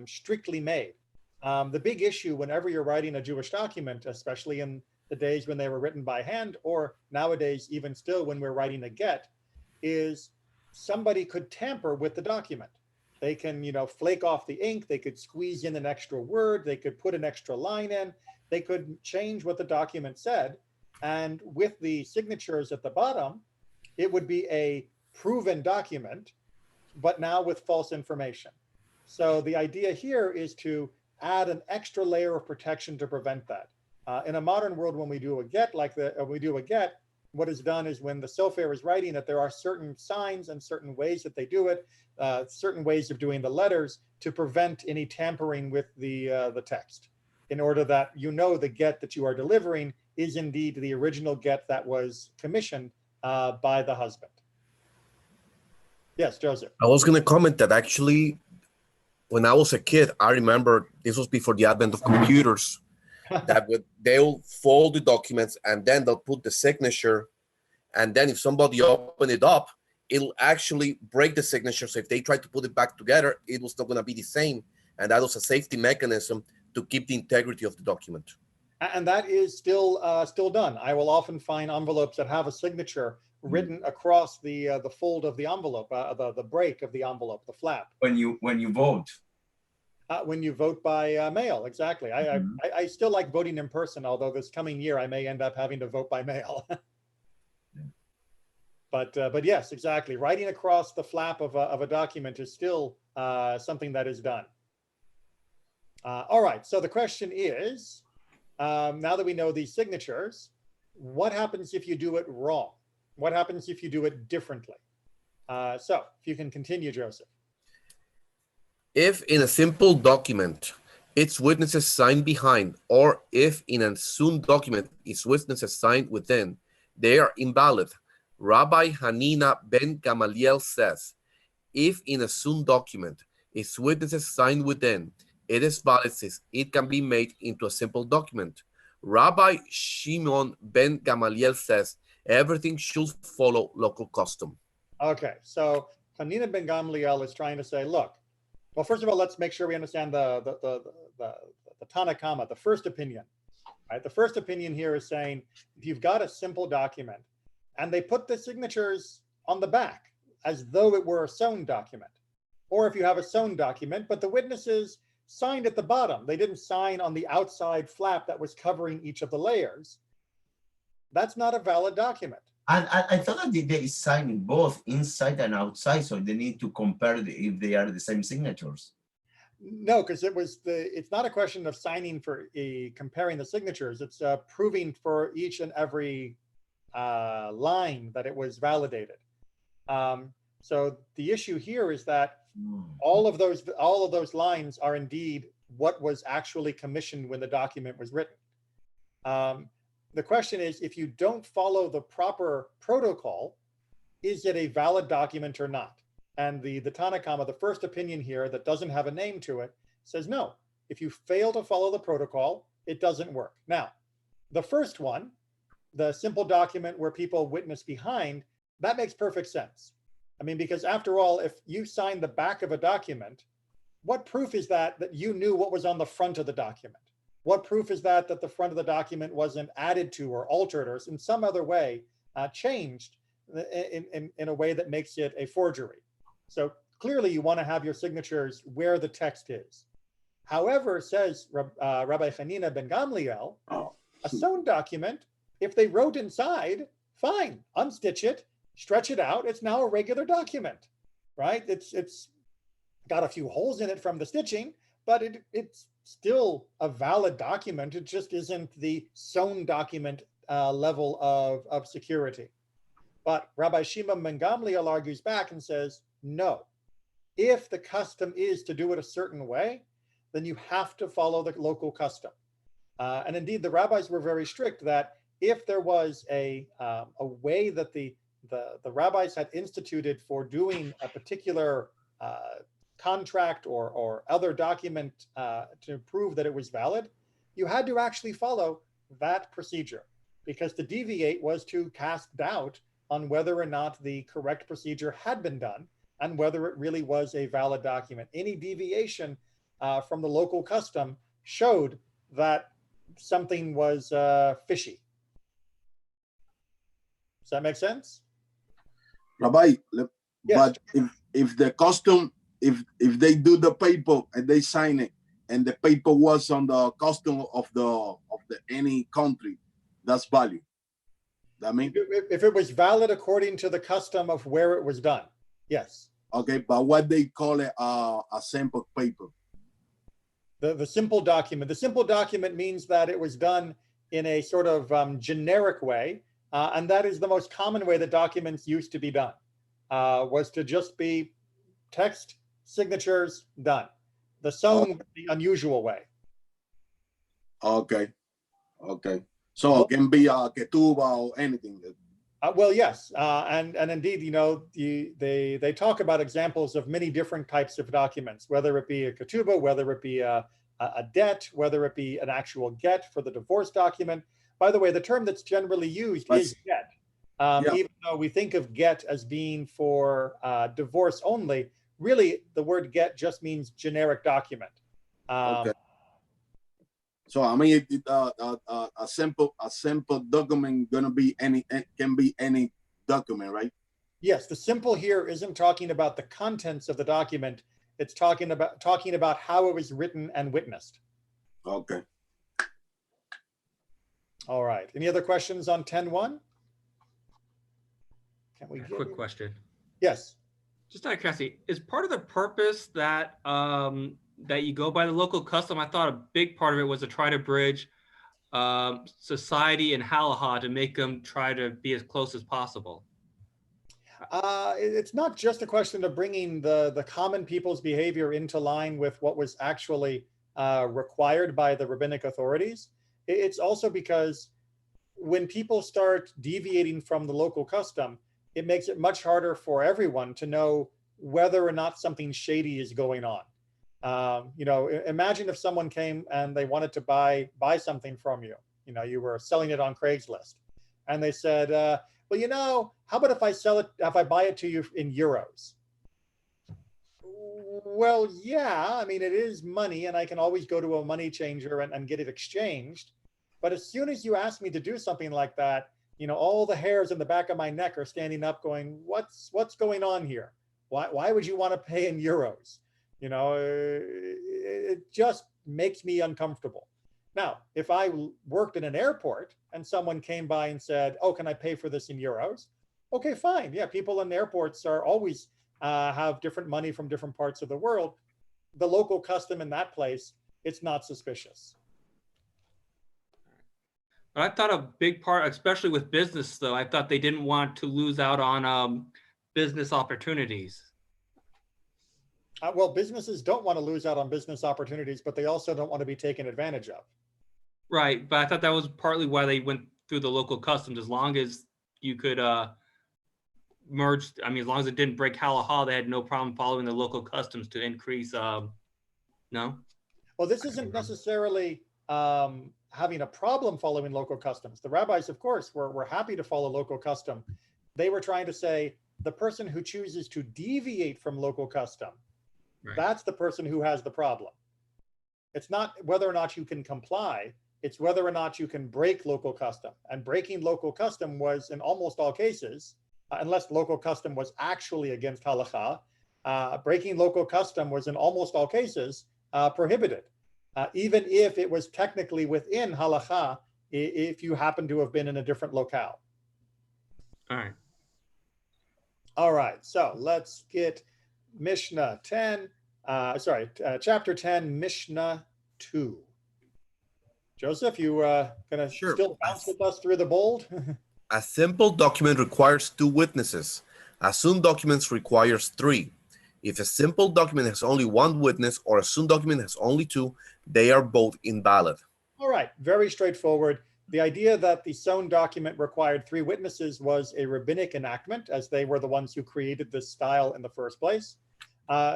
strictly made. The big issue whenever you're writing a Jewish document, especially in the days when they were written by hand, or nowadays, even still when we're writing a get, is somebody could tamper with the document. They can, flake off the ink, they could squeeze in an extra word, they could put an extra line in, they could change what the document said. And with the signatures at the bottom, it would be a proven document, but now with false information. So the idea here is to add an extra layer of protection to prevent that. In a modern world, when we do a get what is done is when the sofer is writing it, there are certain signs and certain ways that they do it, certain ways of doing the letters to prevent any tampering with the text, in order that the get that you are delivering is indeed the original get that was commissioned by the husband. Yes, Joseph. I was going to comment that actually, when I was a kid, I remember this was before the advent of computers, that they'll fold the documents and then they'll put the signature. And then if somebody open it up, it'll actually break the signature. So if they try to put it back together, it was not going to be the same. And that was a safety mechanism to keep the integrity of the document. And that is still done. I will often find envelopes that have a signature written across the fold of the envelope, the break of the envelope, the flap. When you vote. When you vote by mail, exactly. I still like voting in person, although this coming year I may end up having to vote by mail. But yes, exactly. Writing across the flap of a document is still something that is done. All right. So the question is, now that we know these signatures, what happens if you do it wrong? What happens if you do it differently? So if you can continue, Joseph. If in a simple document, its witnesses sign behind, or if in a soon document, its witnesses sign within, they are invalid. Rabbi Hanina ben Gamaliel says, if in a soon document, its witnesses sign within, it is valid since it can be made into a simple document. Rabbi Shimon ben Gamaliel says, everything should follow local custom. Okay, so Hanina ben Gamaliel is trying to say, look, well, first of all, let's make sure we understand the Tanna Kama, the first opinion. Right? The first opinion here is saying, if you've got a simple document and they put the signatures on the back as though it were a sewn document, or if you have a sewn document, but the witnesses signed at the bottom, they didn't sign on the outside flap that was covering each of the layers, that's not a valid document. And I thought that they is signing both inside and outside, so they need to compare if they are the same signatures. No, because it's not a question of signing for comparing the signatures. It's proving for each and every line that it was validated. So the issue here is that all of those lines are indeed what was actually commissioned when the document was written. The question is, if you don't follow the proper protocol, is it a valid document or not? And the Tanakama, the first opinion here that doesn't have a name to it, says no. If you fail to follow the protocol, it doesn't work. Now, the first one, the simple document where people witness behind, that makes perfect sense. I mean, because after all, if you sign the back of a document, what proof is that you knew what was on the front of the document? What proof is that the front of the document wasn't added to or altered or in some other way changed in a way that makes it a forgery? So clearly you want to have your signatures where the text is. However, says Rabbi Hanina ben Gamliel, a sewn document, if they wrote inside, fine, unstitch it, stretch it out, it's now a regular document, right? It's got a few holes in it from the stitching, but it's still a valid document. It just isn't the sewn document level of security. But Rabbi Shimon ben Gamliel argues back and says, no, if the custom is to do it a certain way, then you have to follow the local custom. And indeed, the rabbis were very strict that if there was a way that the rabbis had instituted for doing a particular contract or other document to prove that it was valid, you had to actually follow that procedure, because to deviate was to cast doubt on whether or not the correct procedure had been done and whether it really was a valid document. Any deviation from the local custom showed that something was fishy. Does that make sense? Rabbi, Yes. but if the custom, if they do the paper and they sign it, and the paper was on the custom of the any country, that's valid. That mean if it was valid according to the custom of where it was done, yes. Okay, but what they call it a sample paper? The simple document. The simple document means that it was done in a sort of generic way, and that is the most common way that documents used to be done, was to just be text, signatures, done. The sewn, the unusual way. Okay, okay. So it can be a ketuba or anything. Well, yes, and indeed, you know, they talk about examples of many different types of documents, whether it be a ketubah, whether it be a debt, whether it be an actual get for the divorce document. By the way, the term that's generally used is get, even though we think of get as being for divorce only. Really, the word get just means generic document. Okay. So I mean, a simple document gonna be can be any document, right? Yes, the simple here isn't talking about the contents of the document. It's talking about how it was written and witnessed. Okay. All right. Any other questions on 10.1? Can we quick question? Yes. Just out of curiosity, is part of the purpose that that you go by the local custom? I thought a big part of it was to try to bridge society and halacha to make them try to be as close as possible. It's not just a question of bringing the common people's behavior into line with what was actually required by the rabbinic authorities. It's also because when people start deviating from the local custom, it makes it much harder for everyone to know whether or not something shady is going on. You know, imagine if someone came and they wanted to buy something from you. You know, you were selling it on Craigslist, and they said, well, you know, how about if I buy it to you in euros? Well, yeah, I mean, it is money, and I can always go to a money changer and get it exchanged. But as soon as you ask me to do something like that, you know, all the hairs in the back of my neck are standing up going, what's going on here? Why would you want to pay in euros? You know, it just makes me uncomfortable. Now, if I worked in an airport and someone came by and said, oh, can I pay for this in euros? Okay, fine. Yeah, people in airports are always have different money from different parts of the world. The local custom in that place, it's not suspicious. But I thought a big part, especially with business, though, I thought they didn't want to lose out on business opportunities. Well, businesses don't want to lose out on business opportunities, but they also don't want to be taken advantage of. Right, but I thought that was partly why they went through the local customs. As long as you could merge, I mean, as long as it didn't break halacha, they had no problem following the local customs to increase. No. Well, this isn't necessarily having a problem following local customs. The rabbis, of course, were happy to follow local custom. They were trying to say the person who chooses to deviate from local custom, right, that's the person who has the problem. It's not whether or not you can comply, it's whether or not you can break local custom. And breaking local custom was, in almost all cases, unless local custom was actually against halakha, breaking local custom was in almost all cases prohibited, even if it was technically within halakha, if you happen to have been in a different locale. All right. All right, so let's get Mishnah 10, chapter 10, Mishnah 2. Joseph, you gonna still bounce with us through the bold? A simple document requires 2 witnesses. Assumed documents requires 3. If a simple document has only 1 witness or assumed document has only 2, they are both invalid. All right, very straightforward. The idea that the sewn document required 3 witnesses was a rabbinic enactment, as they were the ones who created this style in the first place.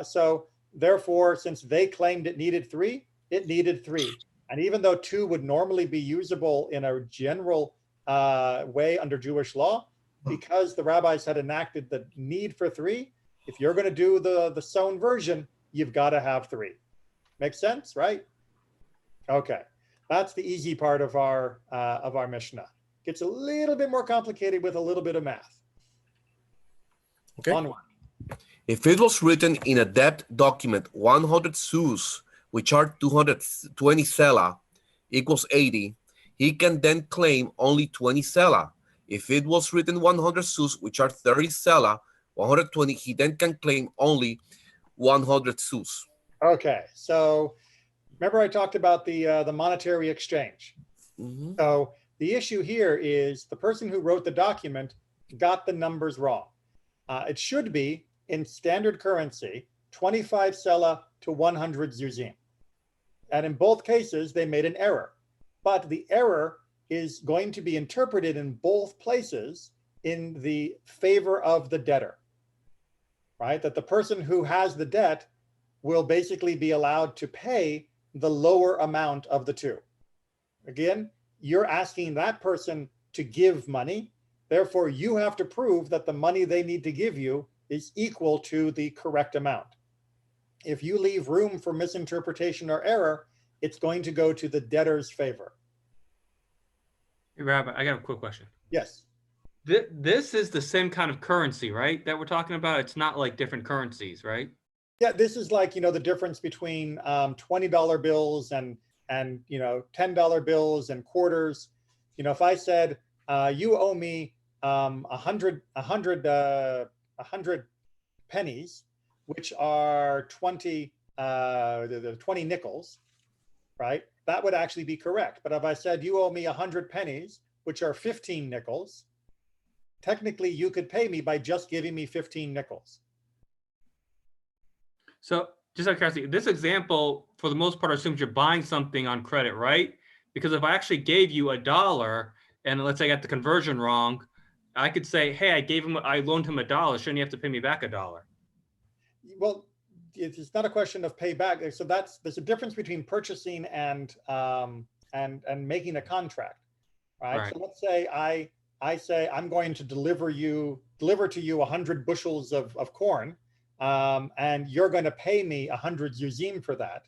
So therefore, since they claimed it needed 3, it needed 3. And even though 2 would normally be usable in a general way under Jewish law, because the rabbis had enacted the need for 3, if you're going to do the sewn version, you've got to have 3. Makes sense, right? Okay, that's the easy part of our Mishnah. Gets a little bit more complicated with a little bit of math. Okay. Onward. If it was written in a debt document, 100 sus, which are 220 sela, equals 80, he can then claim only 20 sela. If it was written 100 sus, which are 30 sela, 120, he then can claim only 100 sus. Okay, so remember I talked about the monetary exchange. Mm-hmm. So the issue here is the person who wrote the document got the numbers wrong. It should be in standard currency, 25 sela to 100 zuzim. And in both cases, they made an error. But the error is going to be interpreted in both places in the favor of the debtor, right? That the person who has the debt will basically be allowed to pay the lower amount of the 2. Again, you're asking that person to give money. Therefore, you have to prove that the money they need to give you is equal to the correct amount. If you leave room for misinterpretation or error, it's going to go to the debtor's favor. Hey, Rabbi, I got a quick question. Yes. This is the same kind of currency, right, that we're talking about? It's not like different currencies, right? Yeah, this is like, the difference between $20 bills and $10 bills and quarters. If I said, you owe me 100 pennies, which are 20 nickels, right? That would actually be correct. But if I said you owe me 100 pennies, which are 15 nickels, technically you could pay me by just giving me 15 nickels. So just out of curiosity, this example, for the most part, assumes you're buying something on credit, right? Because if I actually gave you $1 and let's say I got the conversion wrong, I could say, hey, I loaned him $1. Shouldn't you have to pay me back $1? Well, it's not a question of payback. So there's a difference between purchasing and making a contract, right? So let's say I say I'm going to deliver to you 100 bushels of corn, and you're going to pay me 100 zuzim for that,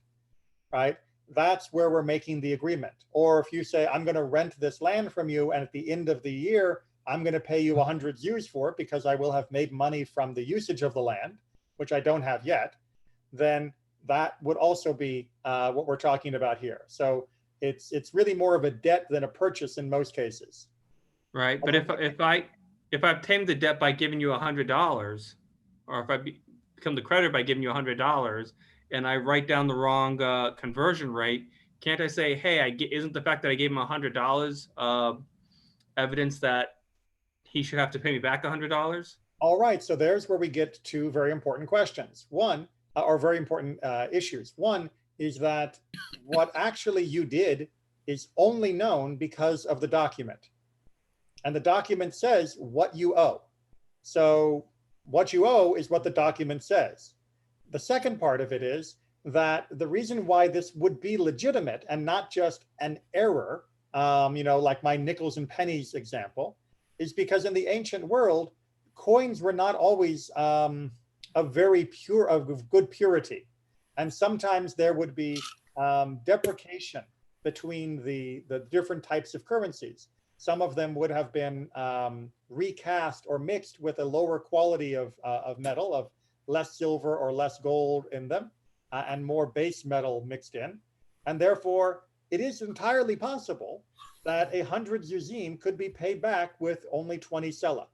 right? That's where we're making the agreement. Or if you say I'm going to rent this land from you, and at the end of the year I'm going to pay you 100 zuz for it because I will have made money from the usage of the land, which I don't have yet, then that would also be what we're talking about here. So It's really more of a debt than a purchase in most cases. Right. But if I obtain the debt by giving you $100, or if I become the creditor by giving you $100, and I write down the wrong conversion rate, can't I say, hey, isn't the fact that I gave him $100 evidence that he should have to pay me back $100? All right. So there's where we get two very important questions. One, or very important issues. One is that what actually you did is only known because of the document. And the document says what you owe. So what you owe is what the document says. The second part of it is that the reason why this would be legitimate and not just an error, like my nickels and pennies example, is because in the ancient world, coins were not always of good purity. And sometimes there would be deprecation between the different types of currencies. Some of them would have been recast or mixed with a lower quality of metal, of less silver or less gold in them, and more base metal mixed in. And therefore, it is entirely possible that 100 zuzim could be paid back with only 20 sela.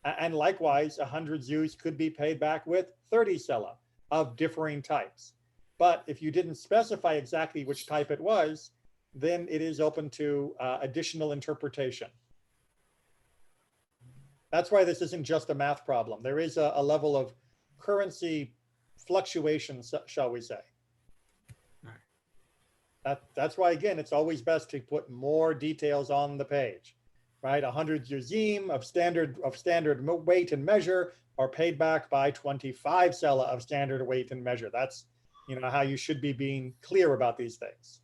And likewise, 100 zuz could be paid back with 30 sela of differing types. But if you didn't specify exactly which type it was, then it is open to additional interpretation. That's why this isn't just a math problem. There is a level of currency fluctuation, shall we say. That's why, again, it's always best to put more details on the page, right? 100 zuzim of standard weight and measure are paid back by 25 sela of standard weight and measure. That's how you should be being clear about these things.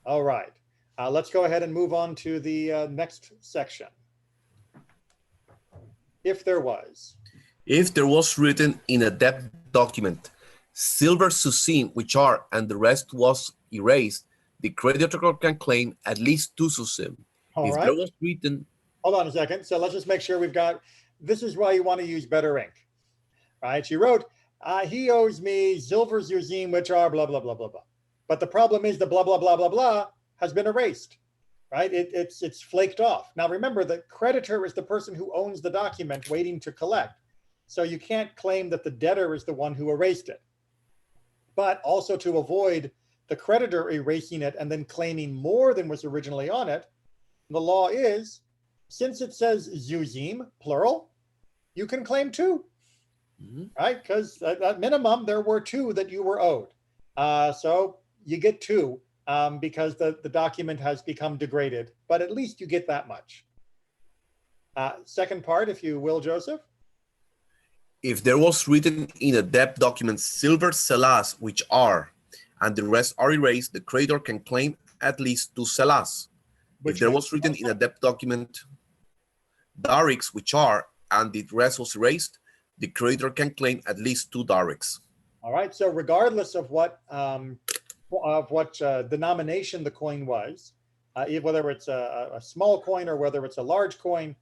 All right, let's go ahead and move on to the next section. If there was written in a debt document, silver zuzim, which are, and the rest was erased, the creditor can claim at least 2 zuzim. If there was written... Hold on a second. So let's just make sure we've got, this is why you want to use better ink, right? She wrote, he owes me silver zuzim, which are blah, blah, blah, blah, blah. But the problem is the blah, blah, blah, blah, blah has been erased, right? It's flaked off. Now, remember, the creditor is the person who owns the document waiting to collect. So you can't claim that the debtor is the one who erased it. But also to avoid the creditor erasing it and then claiming more than was originally on it, the law is, since it says zuzim, plural, you can claim 2, right? Because at minimum, there were 2 that you were owed. So you get 2 because the document has become degraded, but at least you get that much. Second part, if you will, Joseph. If there was written in a debt document silver selas, which are, and the rest are erased, the creditor can claim at least 2 selas. If there was written in a debt document darics, which are, and the rest was erased, the creditor can claim at least 2 darics. All right. So regardless of what denomination the coin was, whether it's a small coin or whether it's a large coin,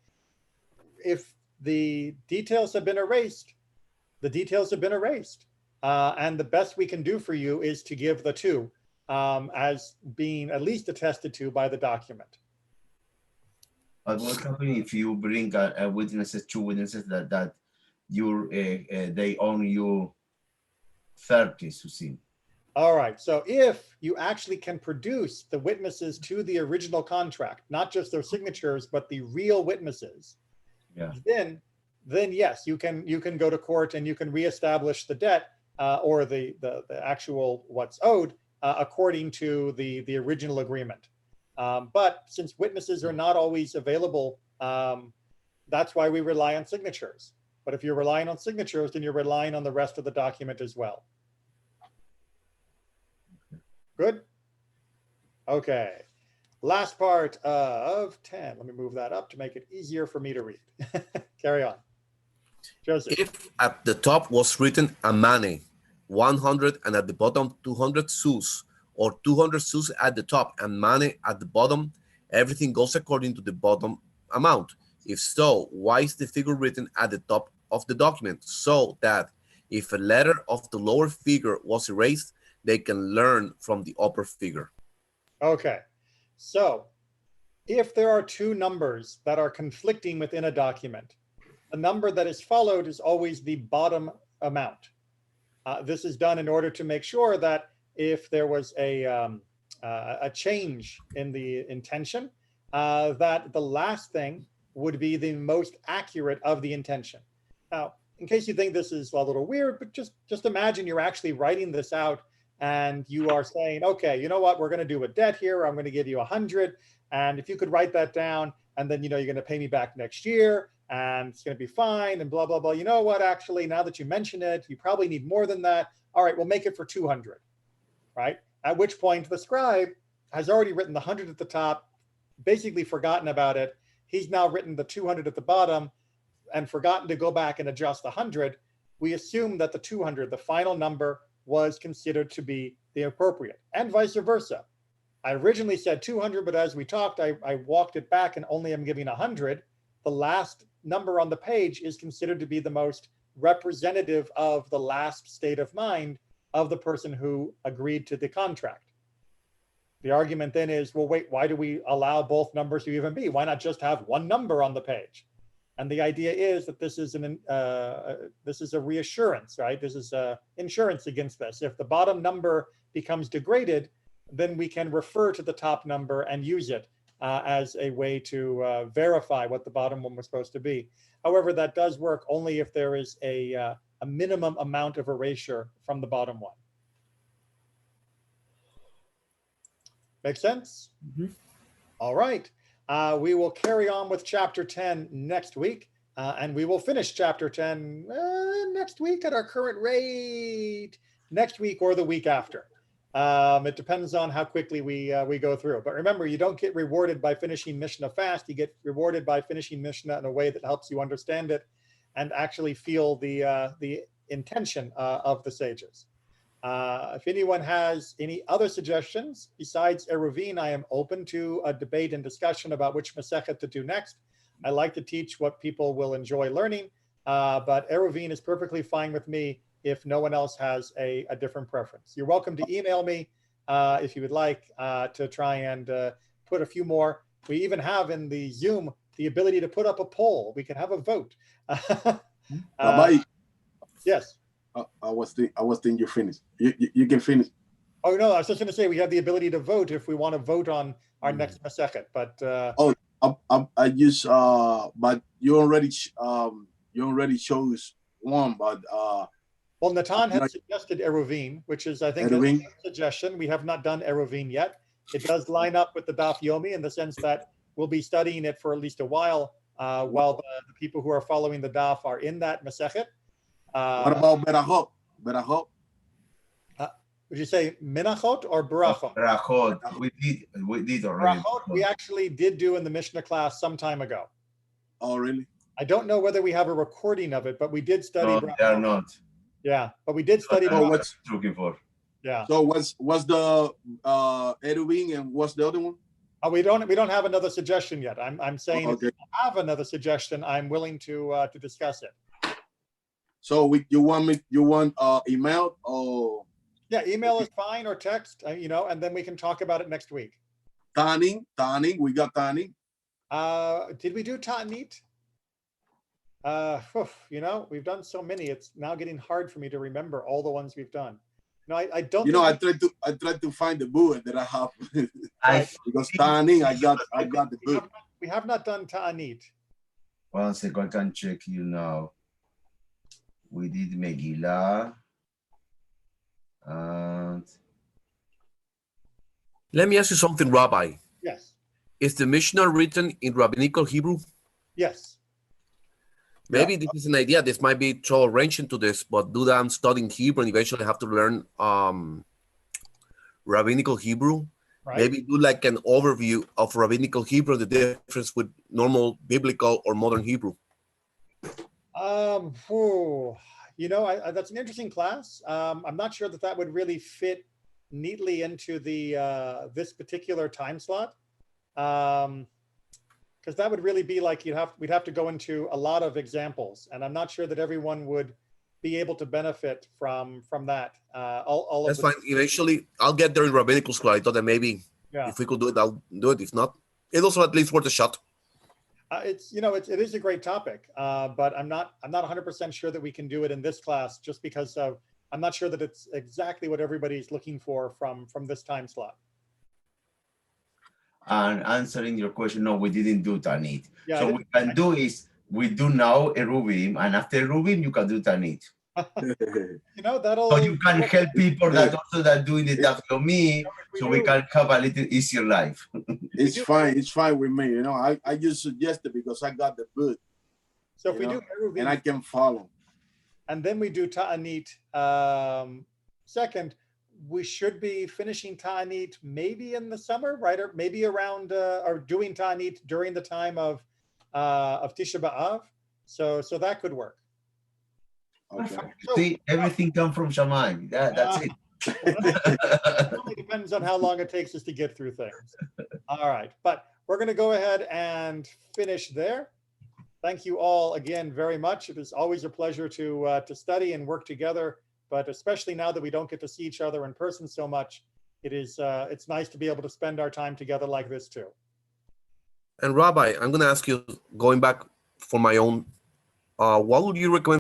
if the details have been erased, the details have been erased. And the best we can do for you is to give the 2 as being at least attested to by the document. But what happens if you bring 2 witnesses that they own you 30 zuzim? All right. So if you actually can produce the witnesses to the original contract, not just their signatures, but the real witnesses, then yes, you can go to court and you can reestablish the debt or the actual what's owed according to the original agreement. But since witnesses are not always available, that's why we rely on signatures. But if you're relying on signatures, then you're relying on the rest of the document as well. Good? Okay. Last part of 10. Let me move that up to make it easier for me to read. Carry on. Joseph. If at the top was written amane, 100, and at the bottom 200 sus, or 200 sus at the top and mane at the bottom, everything goes according to the bottom amount. If so, why is the figure written at the top of the document? So that if a letter of the lower figure was erased, they can learn from the upper figure. Okay, so if there are two numbers that are conflicting within a document, the number that is followed is always the bottom amount. This is done in order to make sure that if there was a change in the intention, that the last thing would be the most accurate of the intention. Now, in case you think this is a little weird, but just imagine you're actually writing this out and you are saying, okay, you know what, we're going to do a debt here. I'm going to give you 100. And if you could write that down, and then, you know, you're going to pay me back next year and it's going to be fine and blah, blah, blah. You know what, actually, now that you mention it, you probably need more than that. All right, we'll make it for 200, right? At which point the scribe has already written the 100 at the top, basically forgotten about it. He's now written the 200 at the bottom and forgotten to go back and adjust the 100. We assume that the 200, the final number, was considered to be the appropriate, and vice versa. I originally said 200, but as we talked, I walked it back and only am giving 100. The last number on the page is considered to be the most representative of the last state of mind of the person who agreed to the contract. The argument then is, well, wait, why do we allow both numbers to even be? Why not just have one number on the page? And the idea is that this is a reassurance, right? This is insurance against this. If the bottom number becomes degraded, then we can refer to the top number and use it as a way to verify what the bottom one was supposed to be. However, that does work only if there is a minimum amount of erasure from the bottom one. Make sense? Mm-hmm. All right. We will carry on with chapter 10 next week, and we will finish chapter 10 next week at our current rate, next week or the week after. It depends on how quickly we go through. But remember, you don't get rewarded by finishing Mishnah fast. You get rewarded by finishing Mishnah in a way that helps you understand it and actually feel the intention of the sages. If anyone has any other suggestions besides Eruvin, I am open to a debate and discussion about which Masechet to do next. I like to teach what people will enjoy learning, but Eruvin is perfectly fine with me if no one else has a different preference. You're welcome to email me if you would like to try and put a few more. We even have in the Zoom the ability to put up a poll. We can have a vote. Yes. I was thinking you finished. You can finish. Oh no, I was just going to say we have the ability to vote if we want to vote on our next Masechet. But I just but you already chose one. But well, Natan has suggested Eruvin, which is I think a suggestion. We have not done Eruvin yet. It does line up with the Daf Yomi in the sense that we'll be studying it for at least a while the people who are following the Daf are in that Masechet. What about Berachot? Berachot? Would you say Menachot or Berachot? Berachot. We did already. Berachot, we actually did do in the Mishnah class some time ago. Oh, really? I don't know whether we have a recording of it, but we did study. No, they are not. Yeah, but we did study. What's looking for? Yeah. So what's the Eruvin and what's the other one? We don't have another suggestion yet. I'm saying okay. If you have another suggestion, I'm willing to discuss it. So you want email or? Yeah, email is fine or text, and then we can talk about it next week. Tani, we got Tani. Did we do Ta'anit? We've done so many. It's now getting hard for me to remember all the ones we've done. No, I don't. I tried to find the book that I have. Because Tani, I got the book. We have not done Ta'anit. One second, I can check you now. We did Megillah. And let me ask you something, Rabbi. Yes. Is the Mishnah written in rabbinical Hebrew? Yes. Maybe this is an idea. This might be trouble wrenching to this, but do that I'm studying Hebrew and eventually have to learn rabbinical Hebrew. Right. Maybe do like an overview of rabbinical Hebrew, the difference with normal biblical or modern Hebrew. That's an interesting class. I'm not sure that would really fit neatly into the this particular time slot, because that would really be like we'd have to go into a lot of examples, and I'm not sure that everyone would be able to benefit from that. All That's of the, fine. Eventually, I'll get there in rabbinical school. I thought that maybe yeah. if we could do it, I'll do it. If not, it's also at least worth a shot. It's it is a great topic, but I'm not 100% sure that we can do it in this class, just because I'm not sure that it's exactly what everybody's looking for from this time slot. And answering your question, no, we didn't do Tanit. Yeah, So what we can do is we do now a Rubim, and after Rubim you can do Tanit. That'll. So you can help people that also that doing the Dafyomi, so we can have a little easier life. It's fine. It's fine with me. I just suggested because I got the book. So if we do Eruvin, and I can follow. And then we do Ta'anit second, we should be finishing Ta'anit maybe in the summer, right? Or maybe around or doing Ta'anit during the time of Tisha B'Av. So that could work. Okay. See, everything comes from Shammai. That's it. It only depends on how long it takes us to get through things. All right, but we're going to go ahead and finish there. Thank you all again very much. It is always a pleasure to study and work together, but especially now that we don't get to see each other in person so much, it's nice to be able to spend our time together like this too. And Rabbi, I'm going to ask you, going back for my own, what would you recommend